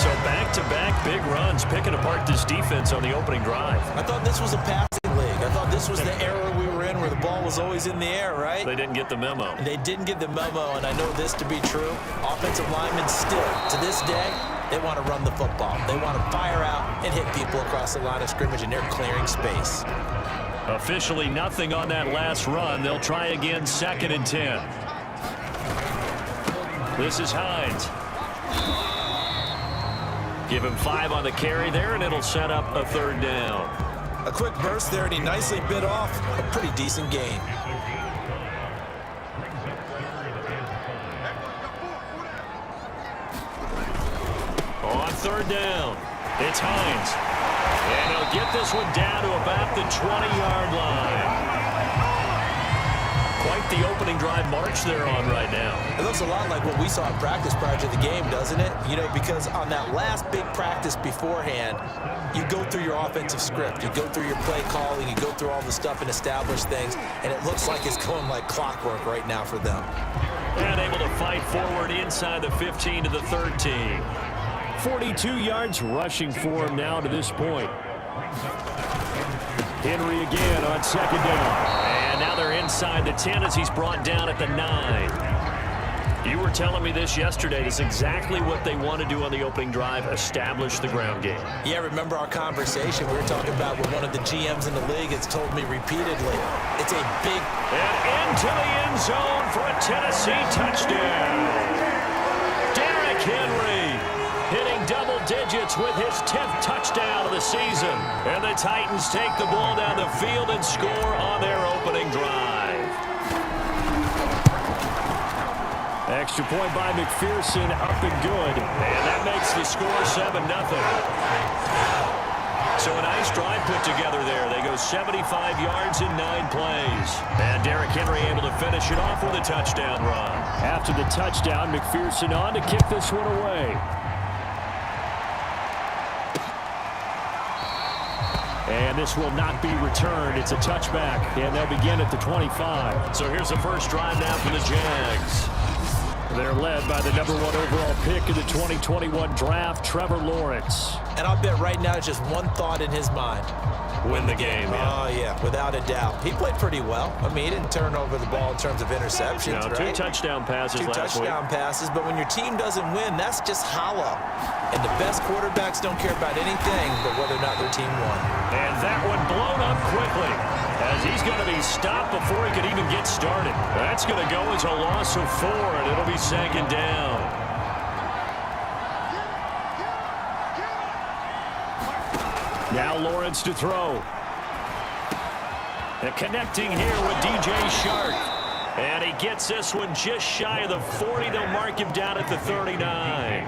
So back-to-back big runs, picking apart this defense on the opening drive. I thought this was a passing league. I thought this was the era we were in where the ball was always in the air, right? They didn't get the memo. They didn't get the memo, and I know this to be true. Offensive linemen still, to this day, they want to run the football. They want to fire out and hit people across the line of scrimmage, and they're clearing space. Officially nothing on that last run. They'll try again, 2nd and 10. This is Hines. Give him 5 on the carry there, and it'll set up a 3rd down. A quick burst there, and he nicely bit off a pretty decent gain. On 3rd down, it's Hines. And he'll get this one down to about the 20-yard line. Quite the opening drive march they're on right now. It looks a lot like what we saw in practice prior to the game, doesn't it? You know, because on that last big practice beforehand, you go through your offensive script. You go through your play calling. You go through all the stuff and establish things. And it looks like it's going like clockwork right now for them. And able to fight forward inside the 15 to the 13. 42 yards rushing for him now to this point. Henry again on 2nd down. And now they're inside the 10 as he's brought down at the 9. You were telling me this yesterday. This is exactly what they want to do on the opening drive, establish the ground game. Yeah, remember our conversation we were talking about with one of the GMs in the league has told me repeatedly. It's a big... And into the end zone for a Tennessee touchdown. Derrick Henry hitting double digits with his 10th touchdown of the season. And the Titans take the ball down the field and score on their opening drive. Extra point by McPherson, up and good. And that makes the score 7-0. So a nice drive put together there. They go 75 yards in 9 plays. And Derrick Henry able to finish it off with a touchdown run. After the touchdown, McPherson on to kick this one away. And this will not be returned. It's a touchback, and they'll begin at the 25. So here's the first drive now for the Jags. They're led by the #1 overall pick in the 2021 draft, Trevor Lawrence. And I'll bet right now it's just one thought in his mind. Win the game. Oh, yeah, without a doubt. He played pretty well. I mean, he didn't turn over the ball in terms of interceptions, No, right? 2 touchdown passes last week. 2 touchdown passes, but when your team doesn't win, that's just hollow. And the best quarterbacks don't care about anything but whether or not their team won. And that one blown up quickly as he's going to be stopped before he could even get started. That's going to go as a loss of 4, and it'll be 2nd down. Now Lawrence to throw. And connecting here with DJ Shark. And he gets this one just shy of the 40. They'll mark him down at the 39.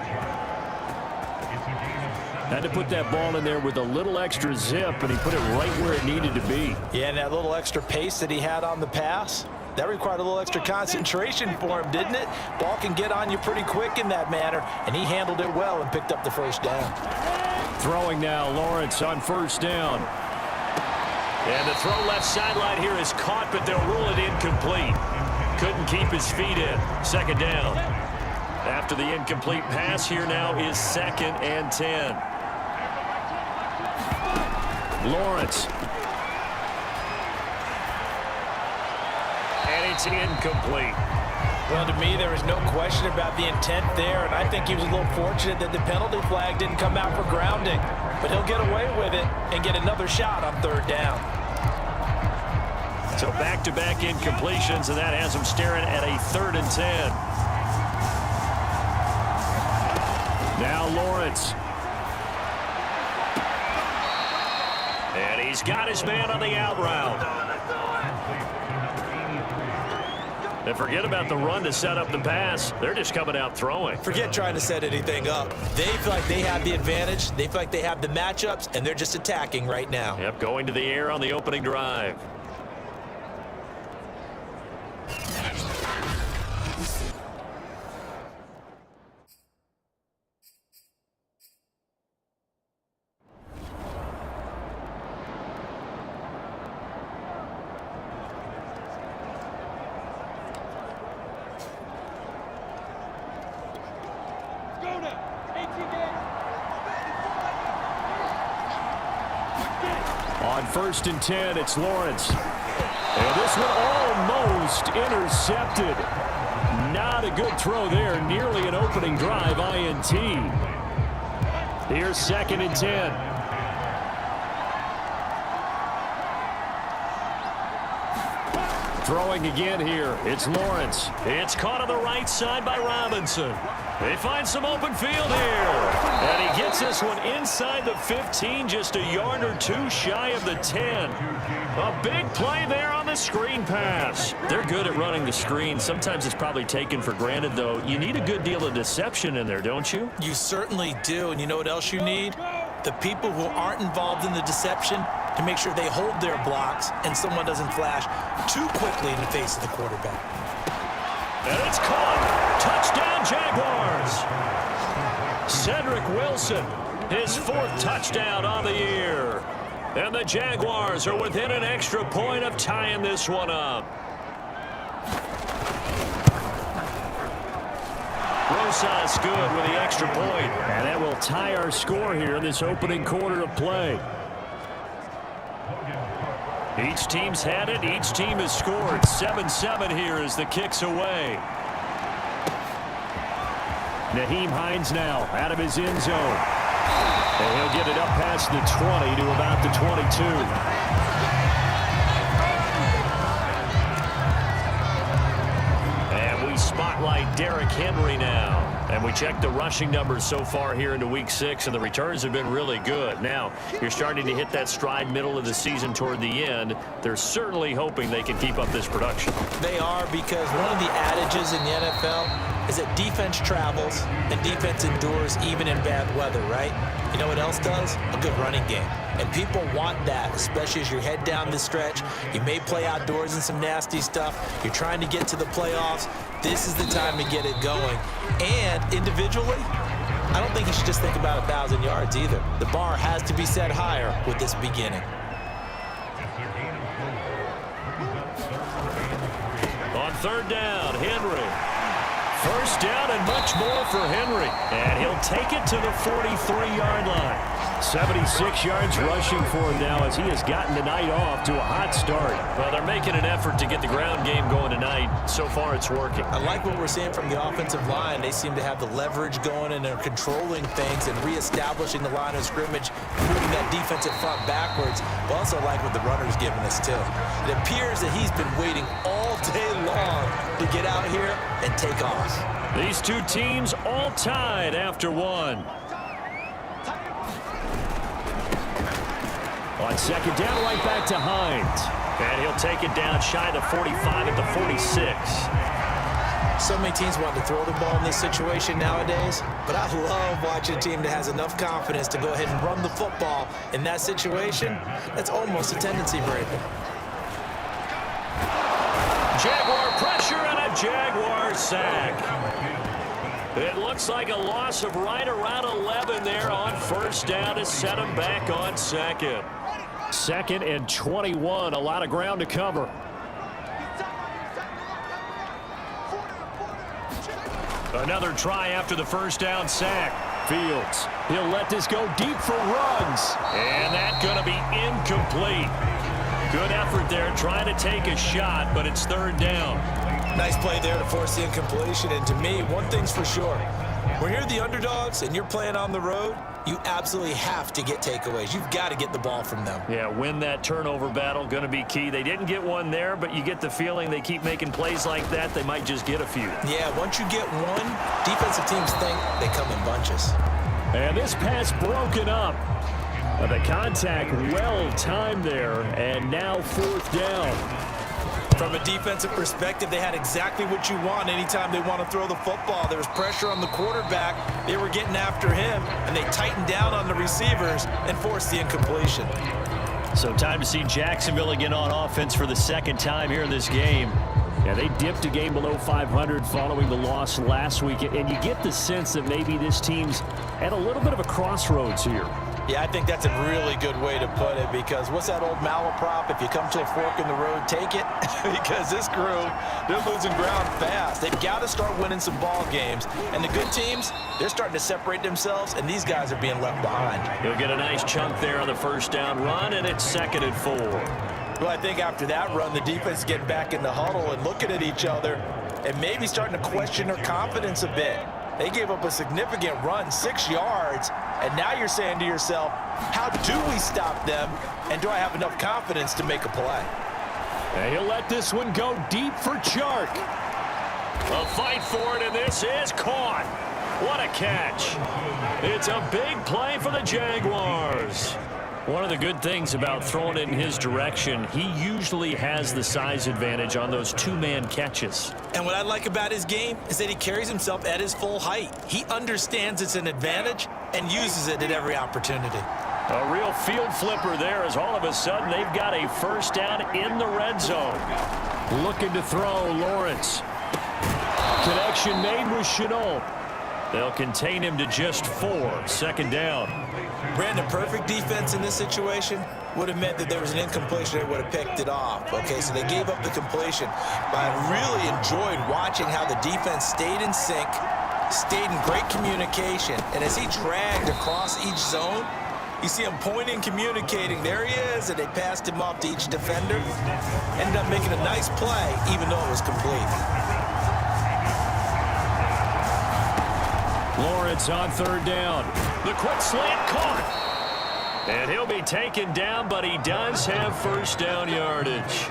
Had to put that ball in there with a little extra zip, and he put it right where it needed to be. Yeah, and that little extra pace that he had on the pass, that required a little extra concentration for him, didn't it? Ball can get on you pretty quick in that manner, and he handled it well and picked up the first down. Throwing now, Lawrence on 1st down. And the throw left sideline here is caught, but they'll rule it incomplete. couldn't keep his feet in. Second down. After the incomplete pass, here now is 2nd and 10. Lawrence. And it's incomplete. Well, to me, there is no question about the intent there, and I think he was a little fortunate that the penalty flag didn't come out for grounding. But he'll get away with it and get another shot on 3rd down. So back-to-back incompletions, and that has him staring at a 3rd and 10. Now Lawrence. And he's got his man on the out route. And forget about the run to set up the pass. They're just coming out throwing. Forget trying to set anything up. They feel like they have the advantage. They feel like they have the matchups, and they're just attacking right now. Yep, going to the air on the opening drive. On 1st and 10, it's Lawrence. And this one almost intercepted. Not a good throw there. Nearly an opening drive INT. Here's 2nd and 10. Throwing again here. It's Lawrence. It's caught on the right side by Robinson. They find some open field here. And he gets this one inside the 15, just a yard or two shy of the 10. A big play there on the screen pass. They're good at running the screen. Sometimes it's probably taken for granted, though. You need a good deal of deception in there, don't you? You certainly do. And you know what else you need? The people who aren't involved in the deception to make sure they hold their blocks and someone doesn't flash too quickly in the face of the quarterback. And it's caught. Touchdown, Jaguars. Cedric Wilson, his 4th touchdown on the year. And the Jaguars are within an extra point of tying this one up. Rosas good with the extra point. And that will tie our score here in this opening quarter of play. Each team's had it. Each team has scored. 7-7 here as the kick's away. Nyheim Hines now out of his end zone. And he'll get it up past the 20 to about the 22. And we spotlight Derrick Henry now. And we check the rushing numbers so far here into Week 6, and the returns have been really good. Now, you're starting to hit that stride middle of the season toward the end. They're certainly hoping they can keep up this production. They are, because one of the adages in the NFL is that defense travels and defense endures even in bad weather, right? You know what else does? A good running game. And people want that, especially as you head down the stretch. You may play outdoors in some nasty stuff. You're trying to get to the playoffs. This is the time to get it going. And individually, I don't think you should just think about 1,000 yards either. The bar has to be set higher with this beginning. On 3rd down, Henry. 1st down and much more for Henry. And he'll take it to the 43-yard line. 76 yards rushing for him now as he has gotten the night off to a hot start. Well, they're making an effort to get the ground game going tonight. So far, it's working. I like what we're seeing from the offensive line. They seem to have the leverage going, and they're controlling things and reestablishing the line of scrimmage, moving that defensive front backwards. But also like what the runner's giving us, too. It appears that he's been waiting all day long to get out here and take off. These two teams all tied after one. On 2nd down, right back to Hines. And he'll take it down shy of 45 at the 46. So many teams want to throw the ball in this situation nowadays, but I love watching a team that has enough confidence to go ahead and run the football in that situation. That's almost a tendency breaker. Jaguar pressure and a Jaguar sack. It looks like a loss of right around 11 there on 1st down to set him back on 2nd. 2nd and 21, a lot of ground to cover. Another try after the first down sack. Fields, he'll let this go deep for Ruggs. And that's going to be incomplete. Good effort there trying to take a shot, but it's third down. Nice play there to force the incompletion. And to me, one thing's for sure. When you're the underdogs and you're playing on the road, you absolutely have to get takeaways. You've got to get the ball from them. Yeah, win that turnover battle, going to be key. They didn't get one there, but you get the feeling they keep making plays like that, they might just get a few. Yeah, once you get one, defensive teams think they come in bunches. And this pass broken up. The contact well-timed there, and now fourth down. From a defensive perspective, they had exactly what you want anytime they want to throw the football. There was pressure on the quarterback. They were getting after him, and they tightened down on the receivers and forced the incompletion. So time to see Jacksonville again on offense for the second time here in this game. Yeah, they dipped a game below 500 following the loss last week, and you get the sense that maybe this team's at a little bit of a crossroads here. Yeah, I think that's a really good way to put it, because what's that old malaprop? If you come to a fork in the road, take it. Because this crew, they're losing ground fast. They've got to start winning some ball games. And the good teams, they're starting to separate themselves, and these guys are being left behind. He'll get a nice chunk there on the first down run, and it's 2nd and 4. Well, I think after that run, the defense is getting back in the huddle and looking at each other and maybe starting to question their confidence a bit. They gave up a significant run, 6 yards, and now you're saying to yourself, how do we stop them, and do I have enough confidence to make a play? And he'll let this one go deep for Chark. A fight for it, and this is caught. What a catch. It's a big play for the Jaguars. One of the good things about throwing it in his direction, he usually has the size advantage on those two-man catches. And what I like about his game is that he carries himself at his full height. He understands it's an advantage and uses it at every opportunity. A real field flipper there, as all of a sudden they've got a first down in the red zone. Looking to throw, Lawrence. Connection made with Chenault. They'll contain him to just 4. 2nd down. Brandon, perfect defense in this situation would have meant that there was an incompletion. They would have picked it off. Okay, so they gave up the completion. But I really enjoyed watching how the defense stayed in sync, stayed in great communication. And as he dragged across each zone, you see him pointing, communicating. There he is, and they passed him off to each defender. Ended up making a nice play, even though it was complete. Lawrence on 3rd down. The quick slant caught. And he'll be taken down, but he does have first down yardage.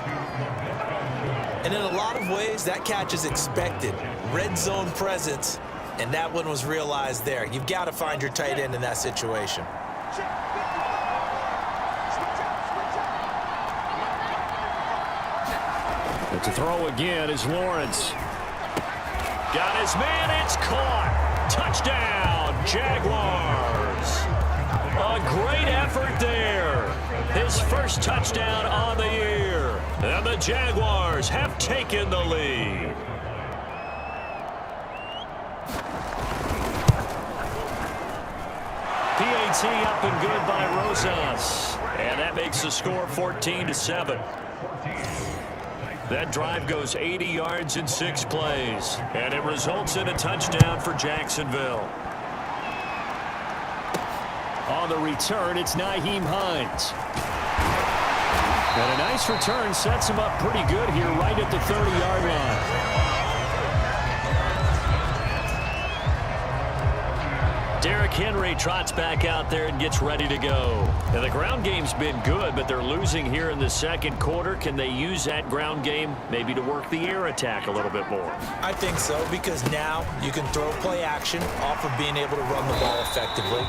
And in a lot of ways, that catch is expected. Red zone presence, and that one was realized there. You've got to find your tight end in that situation. But to throw again is Lawrence. Got his man, it's caught. Touchdown, Jaguars. A great effort there. His first touchdown on the year. And the Jaguars have taken the lead. PAT up and good by Rosas. And that makes the score 14-7. That drive goes 80 yards in 6 plays, and it results in a touchdown for Jacksonville. On the return, it's Nyheim Hines. And a nice return sets him up pretty good here right at the 30-yard line. Derrick Henry trots back out there and gets ready to go. Now, the ground game's been good, but they're losing here in the 2nd quarter. Can they use that ground game maybe to work the air attack a little bit more? I think so, because now you can throw play action off of being able to run the ball effectively.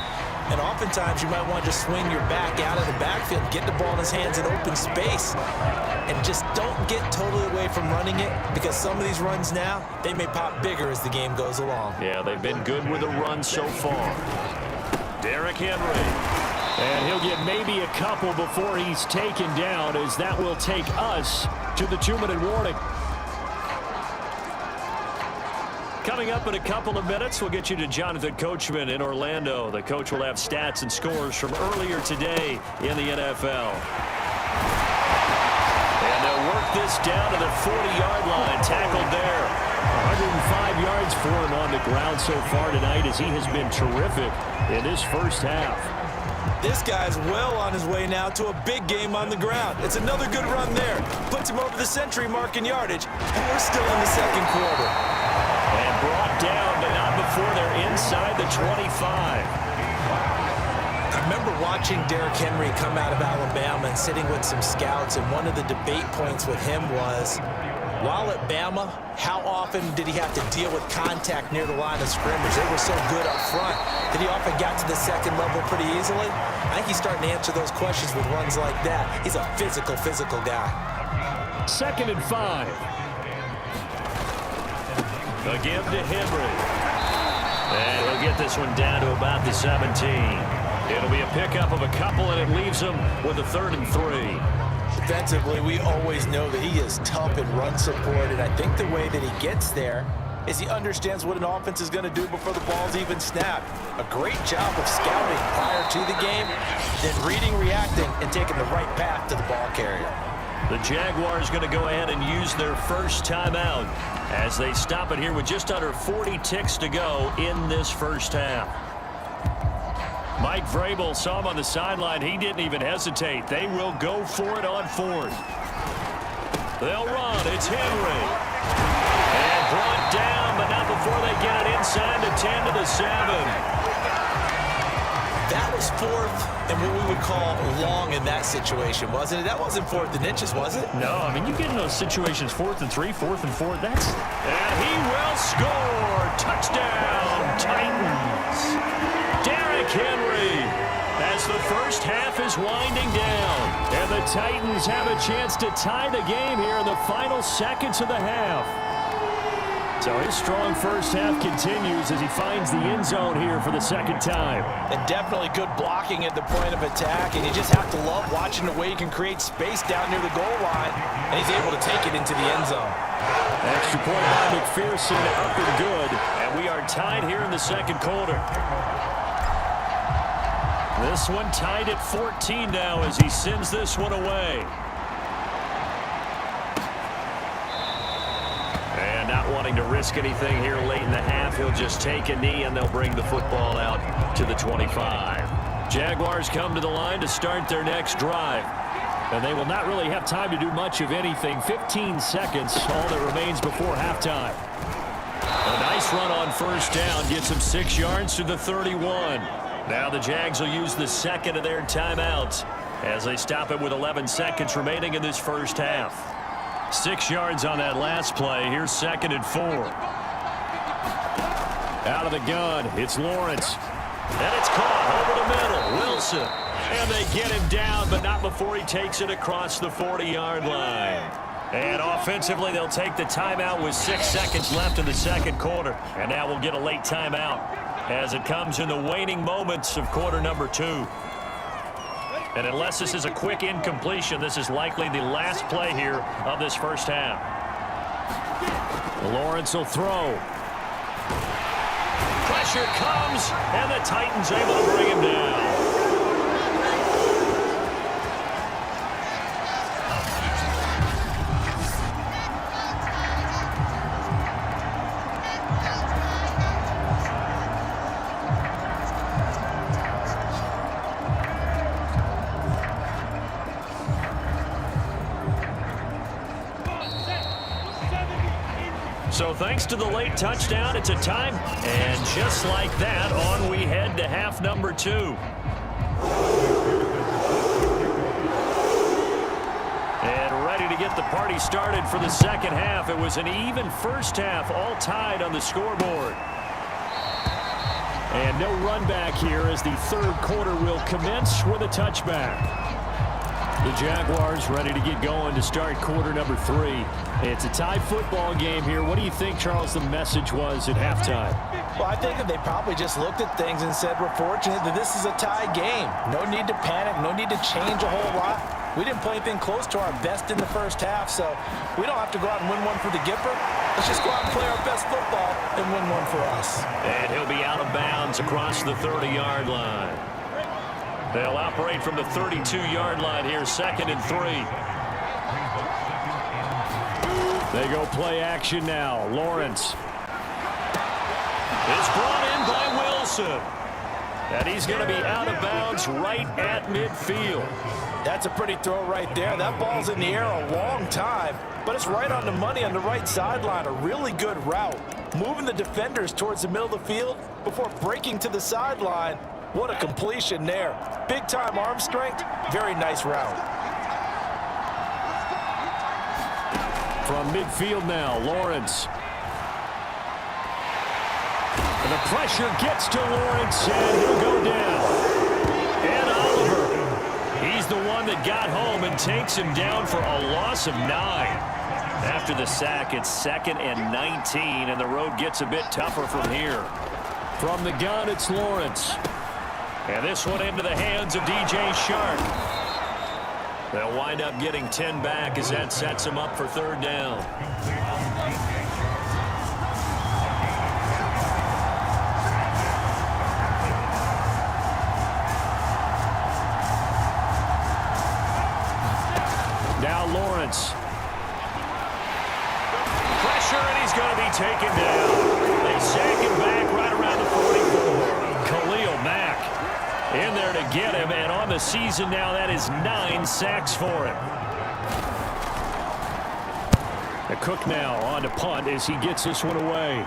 And oftentimes you might want to just swing your back out of the backfield, get the ball in his hands in open space, and just don't get totally away from running it, because some of these runs now, they may pop bigger as the game goes along. Yeah, they've been good with a run so far. Derrick Henry. And he'll get maybe a couple before he's taken down, as that will take us to the 2-minute warning. Coming up in a couple of minutes, we'll get you to Jonathan Coachman in Orlando. The coach will have stats and scores from earlier today in the NFL. And they'll work this down to the 40-yard line. Tackled there 105 yards for him on the ground so far tonight as he has been terrific in this first half. This guy's well on his way now to a big game on the ground. It's another good run there. Puts him over the century mark in yardage, and we're still in the second quarter. And brought down, but not before they're inside the 25. I remember watching Derrick Henry come out of Alabama and sitting with some scouts, and one of the debate points with him was, while at Bama, how often did he have to deal with contact near the line of scrimmage? They were so good up front that he often got to the second level pretty easily. I think he's starting to answer those questions with runs like that. He's a physical guy. 2nd and 5. A give to Henry. And he'll get this one down to about the 17. It'll be a pickup of a couple, and it leaves him with a 3rd and 3. Defensively, we always know that he is tough in run support, and I think the way that he gets there is he understands what an offense is going to do before the ball's even snapped. A great job of scouting prior to the game, then reading, reacting, and taking the right path to the ball carrier. The Jaguars going to go ahead and use their first timeout as they stop it here with just under 40 ticks to go in this first half. Mike Vrabel saw him on the sideline. He didn't even hesitate. They will go for it on 4th. They'll run. It's Henry. And brought down, but not before they get it inside the 10 to the 7. That was 4th and what we would call long in that situation, wasn't it? That wasn't 4th and inches, was it? No, I mean, you get in those situations 4th and 3, 4th and 4. And he will score. Touchdown, Titans. Derrick Henry, as the first half is winding down, and the Titans have a chance to tie the game here in the final seconds of the half. So his strong first half continues as he finds the end zone here for the second time. And definitely good blocking at the point of attack, and you just have to love watching the way he can create space down near the goal line, and he's able to take it into the end zone. Extra point by McPherson, up and good, and we are tied here in the second quarter. This one tied at 14 now as he sends this one away. And not wanting to risk anything here late in the half, he'll just take a knee and they'll bring the football out to the 25. Jaguars come to the line to start their next drive. And they will not really have time to do much of anything. 15 seconds, all that remains before halftime. A nice run on first down, gets him 6 yards to the 31. Now the Jags will use the second of their timeouts as they stop it with 11 seconds remaining in this first half. 6 yards on that last play. Here's 2nd and 4. Out of the gun, it's Lawrence. And it's caught over the middle. Wilson. And they get him down, but not before he takes it across the 40-yard line. And offensively, they'll take the timeout with 6 seconds left in the second quarter. And now we'll get a late timeout as it comes in the waning moments of quarter number 2. And unless this is a quick incompletion, this is likely the last play here of this first half. Lawrence will throw. Pressure comes, and the Titans able to bring him down. So thanks to the late touchdown, it's a time. And just like that, on we head to half number 2. And ready to get the party started for the second half. It was an even first half, all tied on the scoreboard. And no run back here as the third quarter will commence with a touchback. The Jaguars ready to get going to start quarter number 3. It's a tie football game here. What do you think, Charles, the message was at halftime? Well, I think that they probably just looked at things and said, we're fortunate that this is a tie game. No need to panic, no need to change a whole lot. We didn't play anything close to our best in the first half, so we don't have to go out and win one for the Gipper. Let's just go out and play our best football and win one for us. And he'll be out of bounds across the 30-yard line. They'll operate from the 32-yard line here, 2nd and 3. They go play action now. Lawrence. It's brought in by Wilson. And he's going to be out of bounds right at midfield. That's a pretty throw right there. That ball's in the air a long time, but it's right on the money on the right sideline. A really good route. Moving the defenders towards the middle of the field before breaking to the sideline. What a completion there. Big-time arm strength. Very nice route. From midfield now, Lawrence. And the pressure gets to Lawrence, and he'll go down. And Oliver, he's the one that got home and takes him down for a loss of 9. After the sack, it's 2nd and 19, and the road gets a bit tougher from here. From the gun, it's Lawrence. And this one into the hands of DJ Shark. They'll wind up getting 10 back as that sets them up for 3rd down. Now Lawrence. Pressure, and he's going to be taken down. They sack him back right around the 44. Khalil Mack in there to get him, and on the season now, that is 9 sacks for him. The Cook now on to punt as he gets this one away.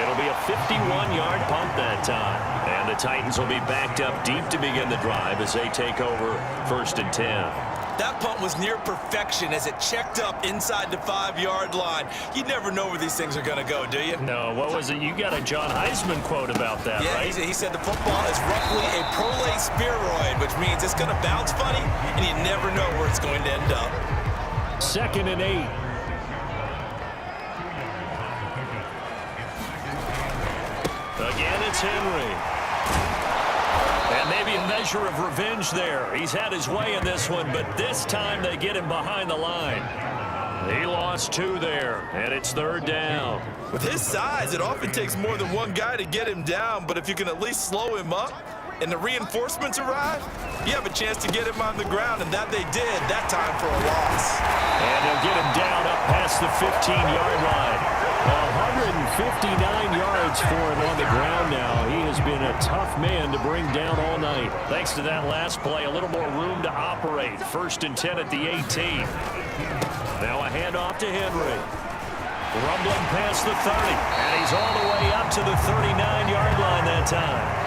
It'll be a 51-yard punt that time. And the Titans will be backed up deep to begin the drive as they take over 1st and 10. That punt was near perfection as it checked up inside the 5-yard line. You never know where these things are going to go, do you? No, what was it? You got a John Heisman quote about that, yeah, right? He said the football is roughly a prolate spheroid, which means it's going to bounce funny, and you never know where it's going to end up. 2nd and 8. Again, it's Henry. And maybe a measure of revenge there. He's had his way in this one, but this time they get him behind the line. He lost 2 there, and it's 3rd down. With his size, it often takes more than one guy to get him down, but if you can at least slow him up and the reinforcements arrive, you have a chance to get him on the ground, and that they did that time for a loss. And they'll get him down up past the 15-yard line. 159 yards for him on the ground now. He has been a tough man to bring down all night. Thanks to that last play, a little more room to operate. 1st and 10 at the 18. Now a handoff to Henry. Rumbling past the 30. And he's all the way up to the 39-yard line that time.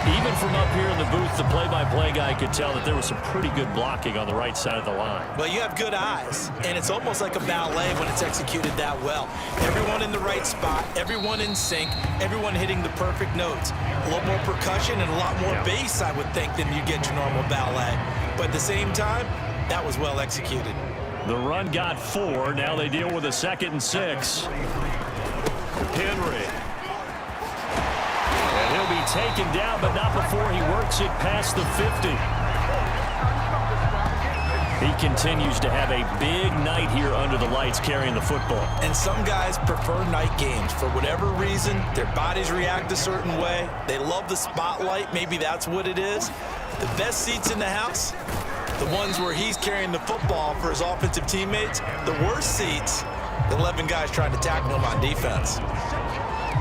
Even from up here in the booth, the play-by-play guy could tell that there was some pretty good blocking on the right side of the line. Well, you have good eyes, and it's almost like a ballet when it's executed that well. Everyone in the right spot, everyone in sync, everyone hitting the perfect notes. A little more percussion and a lot more bass, I would think, than you get your normal ballet. But at the same time, that was well executed. The run got 4. Now they deal with a 2nd and 6. Henry. And he'll be taken down, but not before he works it past the 50. He continues to have a big night here under the lights carrying the football. And some guys prefer night games. For whatever reason, their bodies react a certain way. They love the spotlight. Maybe that's what it is. The best seats in the house, the ones where he's carrying the football for his offensive teammates. The worst seats, the 11 guys trying to tackle him on defense.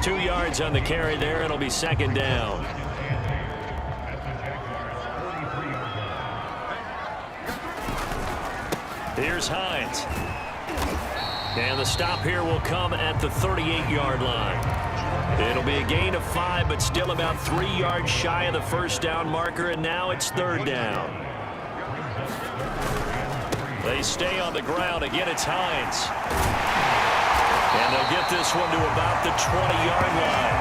2 yards on the carry there. It'll be 2nd down. Here's Hines. And the stop here will come at the 38-yard line. It'll be a gain of 5, but still about 3 yards shy of the 1st down marker, and now it's 3rd down. They stay on the ground. Again, it's Hines. And they'll get this one to about the 20-yard line.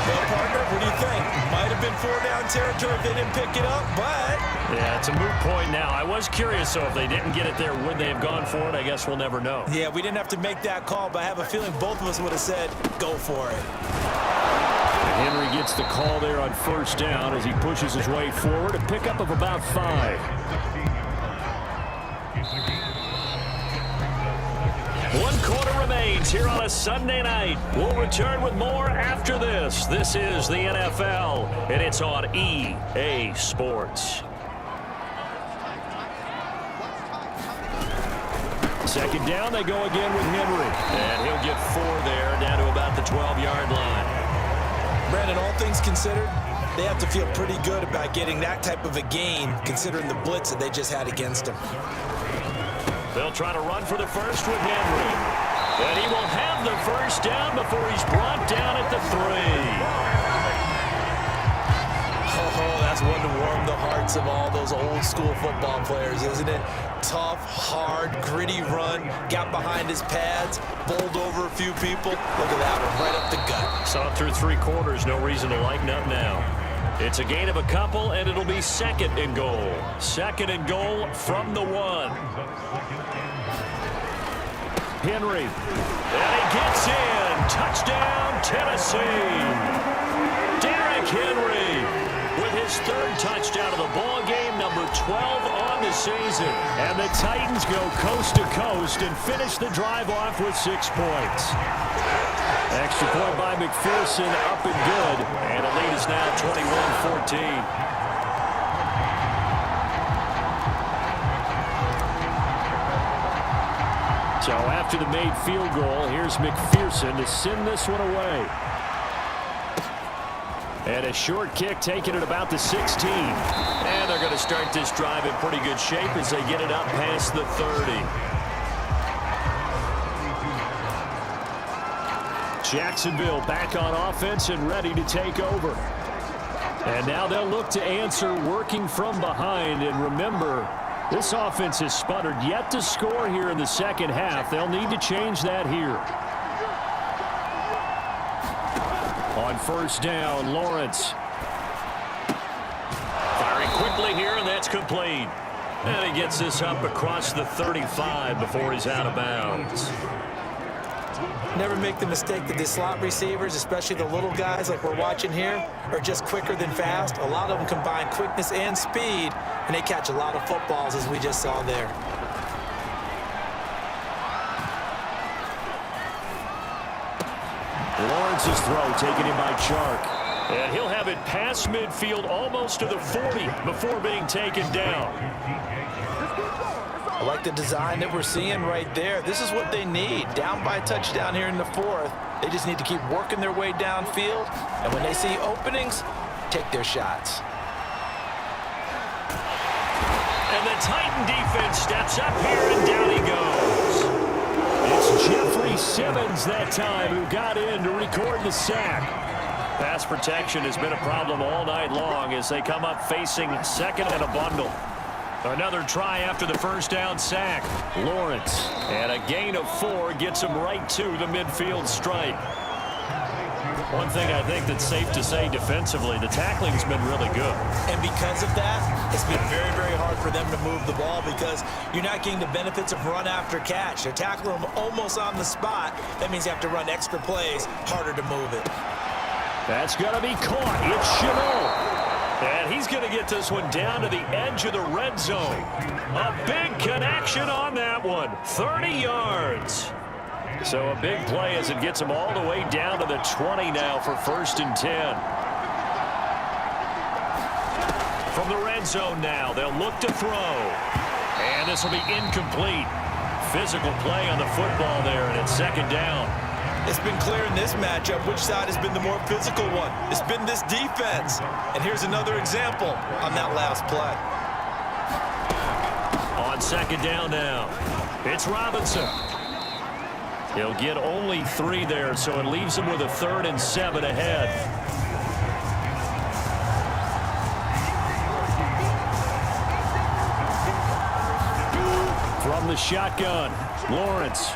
Well, partner, what do you think? Might have been 4-down territory if they didn't pick it up, but... Yeah, it's a moot point now. I was curious, so if they didn't get it there, would they have gone for it? I guess we'll never know. Yeah, we didn't have to make that call, but I have a feeling both of us would have said, go for it. Henry gets the call there on 1st down as he pushes his way forward. A pickup of about 5. 1 quarter remains here on a Sunday night. We'll return with more after this. This is the NFL, and it's on EA Sports. Second down, they go again with Henry. And he'll get 4 there, down to about the 12-yard line. Brandon, all things considered, they have to feel pretty good about getting that type of a gain, considering the blitz that they just had against them. They'll try to run for the first with Henry. And he will have the first down before he's brought down at the 3. Oh, that's one to warm the hearts of all those old school football players, isn't it? Tough, hard, gritty run, got behind his pads, bowled over a few people. Look at that one, right up the gut. Saw it through 3 quarters, no reason to lighten up now. It's a gain of a couple, and it'll be 2nd and goal. 2nd and goal from the 1. Henry, and he gets in. Touchdown, Tennessee. Derrick Henry with his 3rd touchdown of the ball game, number 12 on the season. And the Titans go coast to coast and finish the drive off with 6 points. Extra point by McPherson, up and good. And the lead is now 21-14. So after the made field goal, here's McPherson to send this one away. And a short kick taken at about the 16. And they're going to start this drive in pretty good shape as they get it up past the 30. Jacksonville back on offense and ready to take over. And now they'll look to answer working from behind. And remember, this offense has sputtered yet to score here in the second half. They'll need to change that here. On first down, Lawrence. Firing quickly here, and that's complete. And he gets this up across the 35 before he's out of bounds. Never make the mistake that the slot receivers, especially the little guys like we're watching here, are just quicker than fast. A lot of them combine quickness and speed, and they catch a lot of footballs, as we just saw there. Lawrence's throw taken in by Chark. And he'll have it past midfield almost to the 40 before being taken down. I like the design that we're seeing right there. This is what they need. Down by a touchdown here in the 4th. They just need to keep working their way downfield. And when they see openings, take their shots. And the Titan defense steps up here, and down he goes. It's Jeffrey Simmons that time who got in to record the sack. Pass protection has been a problem all night long as they come up facing 2nd and a bundle. Another try after the first down sack. Lawrence, and a gain of 4 gets him right to the midfield stripe. One thing I think that's safe to say defensively, the tackling's been really good. And because of that, it's been very, very hard for them to move the ball because you're not getting the benefits of run after catch. They're tackling them almost on the spot. That means you have to run extra plays, harder to move it. That's going to be caught. It's Chenot. And he's going to get this one down to the edge of the red zone. A big connection on that one. 30 yards. So a big play as it gets him all the way down to the 20 now for 1st and 10. From the red zone now, they'll look to throw. And this will be incomplete. Physical play on the football there, and it's 2nd down. It's been clear in this matchup which side has been the more physical one. It's been this defense. And here's another example on that last play. On 2nd down now, it's Robinson. He'll get only 3 there, so it leaves him with a 3rd and 7 ahead. From the shotgun, Lawrence.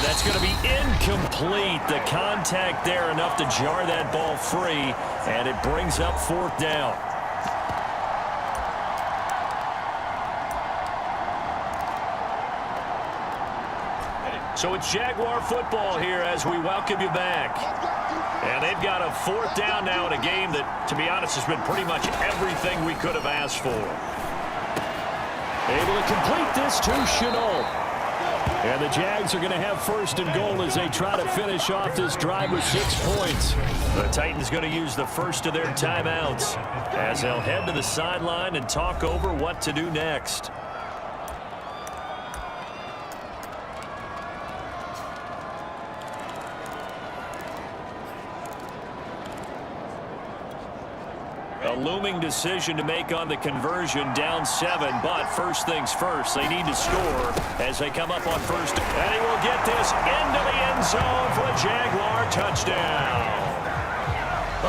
That's going to be incomplete. The contact there enough to jar that ball free, and it brings up 4th down. So it's Jaguar football here as we welcome you back. And they've got a 4th down now in a game that, to be honest, has been pretty much everything we could have asked for. Able to complete this to Shenault. And the Jags are going to have 1st and goal as they try to finish off this drive with 6 points. The Titans going to use the first of their timeouts as they'll head to the sideline and talk over what to do next. A looming decision to make on the conversion, down 7, but first things first, they need to score as they come up on 1st. And he will get this into the end zone for a Jaguar touchdown.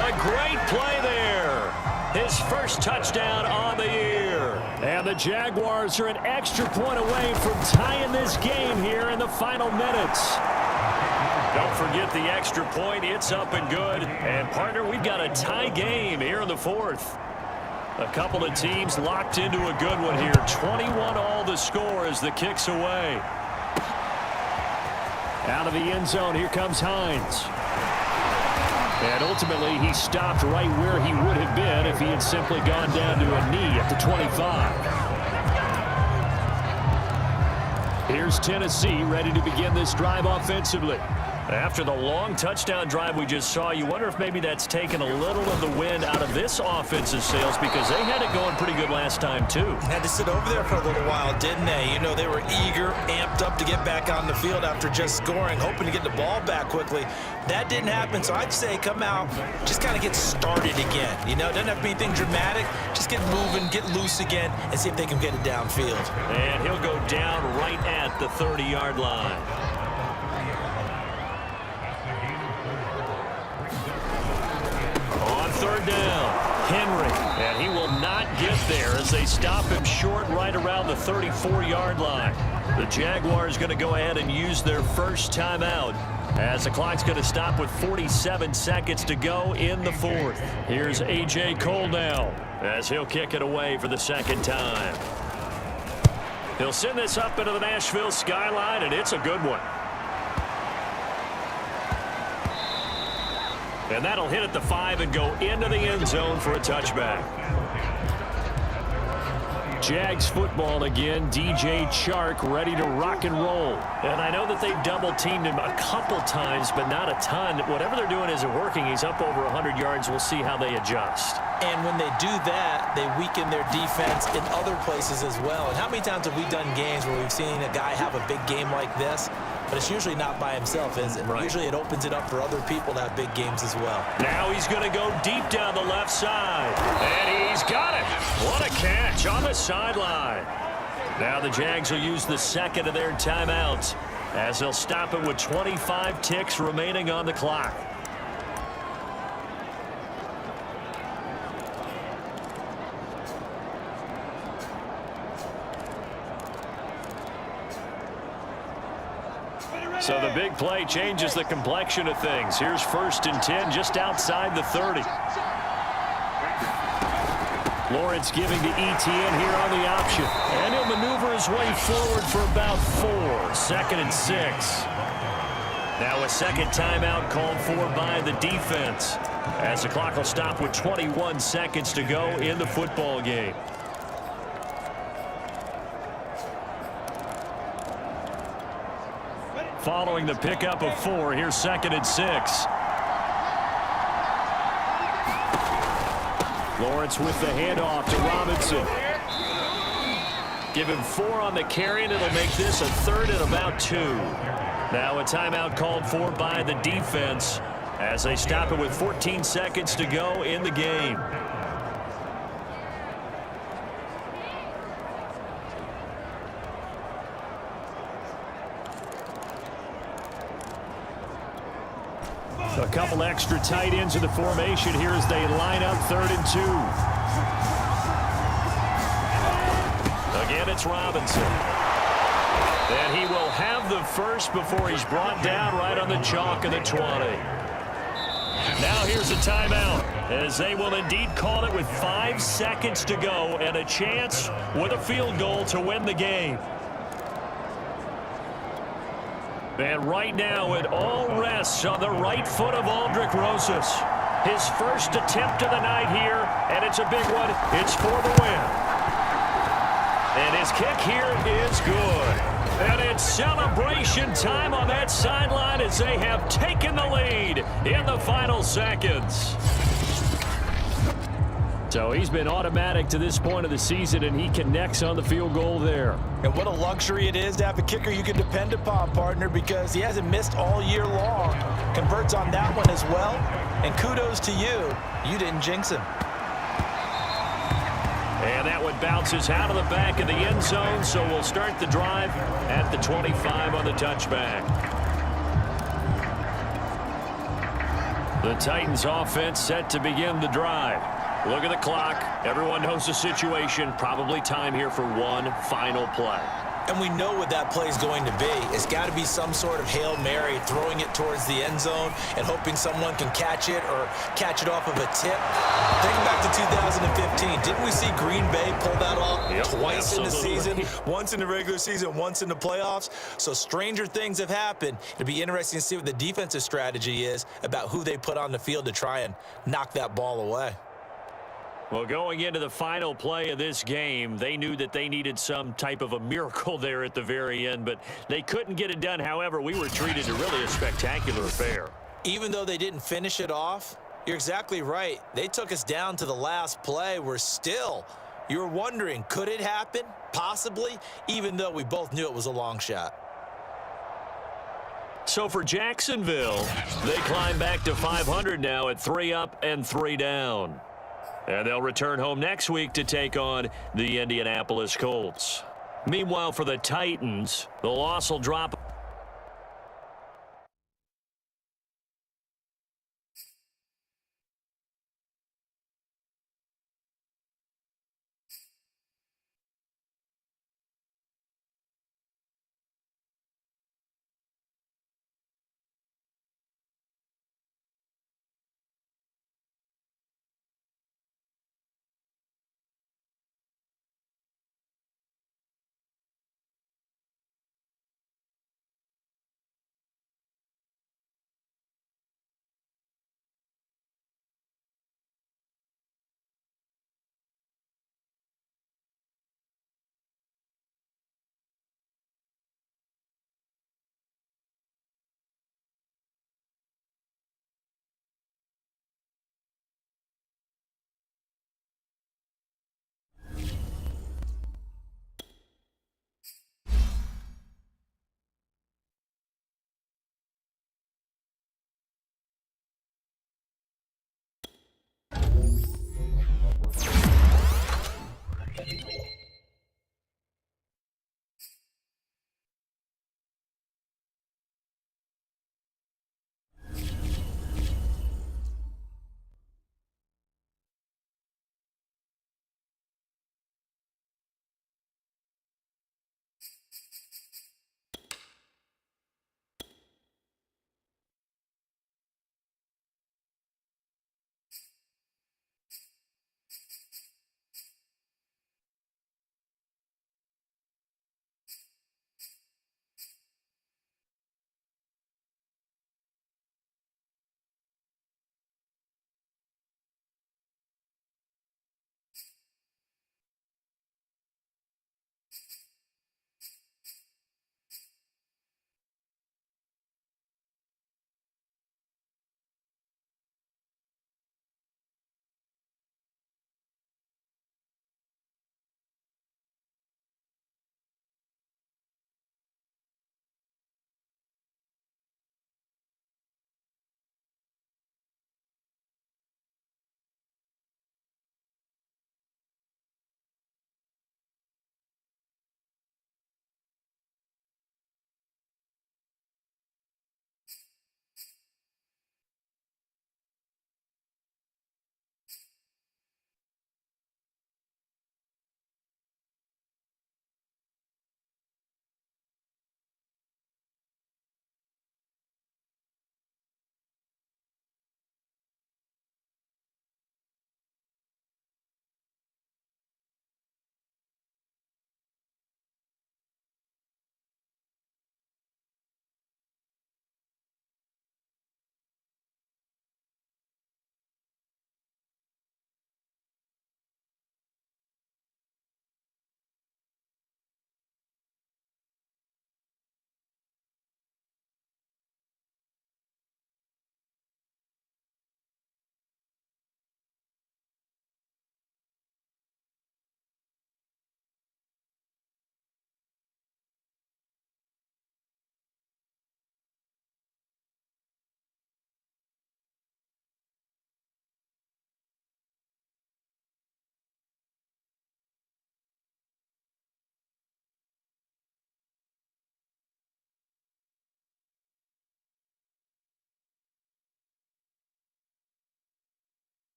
A great play there. His first touchdown on the year. And the Jaguars are an extra point away from tying this game here in the final minutes. Don't forget the extra point. It's up and good. And, partner, we've got a tie game here in the 4th. A couple of teams locked into a good one here. 21 all the score as the kick's away. Out of the end zone, here comes Hines. And ultimately, he stopped right where he would have been if he had simply gone down to a knee at the 25. Here's Tennessee ready to begin this drive offensively. After the long touchdown drive we just saw, you wonder if maybe that's taken a little of the wind out of this offensive sails because they had it going pretty good last time, too. Had to sit over there for a little while, didn't they? You know, they were eager, amped up to get back on the field after just scoring, hoping to get the ball back quickly. That didn't happen, so I'd say come out, just kind of get started again. You know, it doesn't have to be anything dramatic. Just get moving, get loose again, and see if they can get it downfield. And he'll go down right at the 30-yard line. On 3rd down, Henry, and he will not get there as they stop him short right around the 34-yard line. The Jaguars going to go ahead and use their first timeout as the clock's going to stop with 47 seconds to go in the 4th. Here's A.J. Cole now as he'll kick it away for the 2nd time. He'll send this up into the Nashville skyline, and it's a good one. And that'll hit at the 5 and go into the end zone for a touchback. Jags football again. DJ Chark ready to rock and roll. And I know that they've double-teamed him a couple times, but not a ton. Whatever they're doing isn't working. He's up over 100 yards. We'll see how they adjust. And when they do that, they weaken their defense in other places as well. And how many times have we done games where we've seen a guy have a big game like this? But it's usually not by himself, is it? Right. Usually it opens it up for other people to have big games as well. Now he's going to go deep down the left side. And he's got it. What a catch on the sideline. Now the Jags will use the 2nd of their timeouts as they'll stop it with 25 ticks remaining on the clock. So the big play changes the complexion of things. Here's 1st and 10 just outside the 30. Lawrence giving to Etienne here on the option. And he'll maneuver his way forward for about 4. 2nd and 6. Now a 2nd timeout called for by the defense as the clock will stop with 21 seconds to go in the football game. Following the pickup of 4, here's 2nd and 6. Lawrence with the handoff to Robinson. Give him 4 on the carry, and it'll make this a 3rd and about 2. Now a timeout called for by the defense as they stop it with 14 seconds to go in the game. A couple extra tight ends in the formation here as they line up 3rd and 2. Again, it's Robinson. And he will have the first before he's brought down right on the chalk of the 20. Now here's a timeout as they will indeed call it with 5 seconds to go and a chance with a field goal to win the game. And right now it all rests on the right foot of Aldrick Rosas. His first attempt of the night here, and it's a big one. It's for the win. And his kick here is good. And it's celebration time on that sideline as they have taken the lead in the final seconds. So he's been automatic to this point of the season, and he connects on the field goal there. And what a luxury it is to have a kicker you can depend upon, partner, because he hasn't missed all year long. Converts on that one as well. And kudos to you. You didn't jinx him. And that one bounces out of the back of the end zone, so we'll start the drive at the 25 on the touchback. The Titans offense set to begin the drive. Look at the clock. Everyone knows the situation. Probably time here for one final play. And we know what that play is going to be. It's got to be some sort of Hail Mary, throwing it towards the end zone and hoping someone can catch it or catch it off of a tip. Think back to 2015. Didn't we see Green Bay pull that off twice in the season? Once in the regular season, once in the playoffs. So stranger things have happened. It'll be interesting to see what the defensive strategy is about who they put on the field to try and knock that ball away. Well, going into the final play of this game, they knew that they needed some type of a miracle there at the very end, but they couldn't get it done. However, we were treated to really a spectacular affair. Even though they didn't finish it off, you're exactly right. They took us down to the last play. We're still, you were wondering, could it happen? Possibly, even though we both knew it was a long shot. So for Jacksonville, they climb back to 500 now at 3 up and 3 down. And they'll return home next week to take on the Indianapolis Colts. Meanwhile, for the Titans, the loss will drop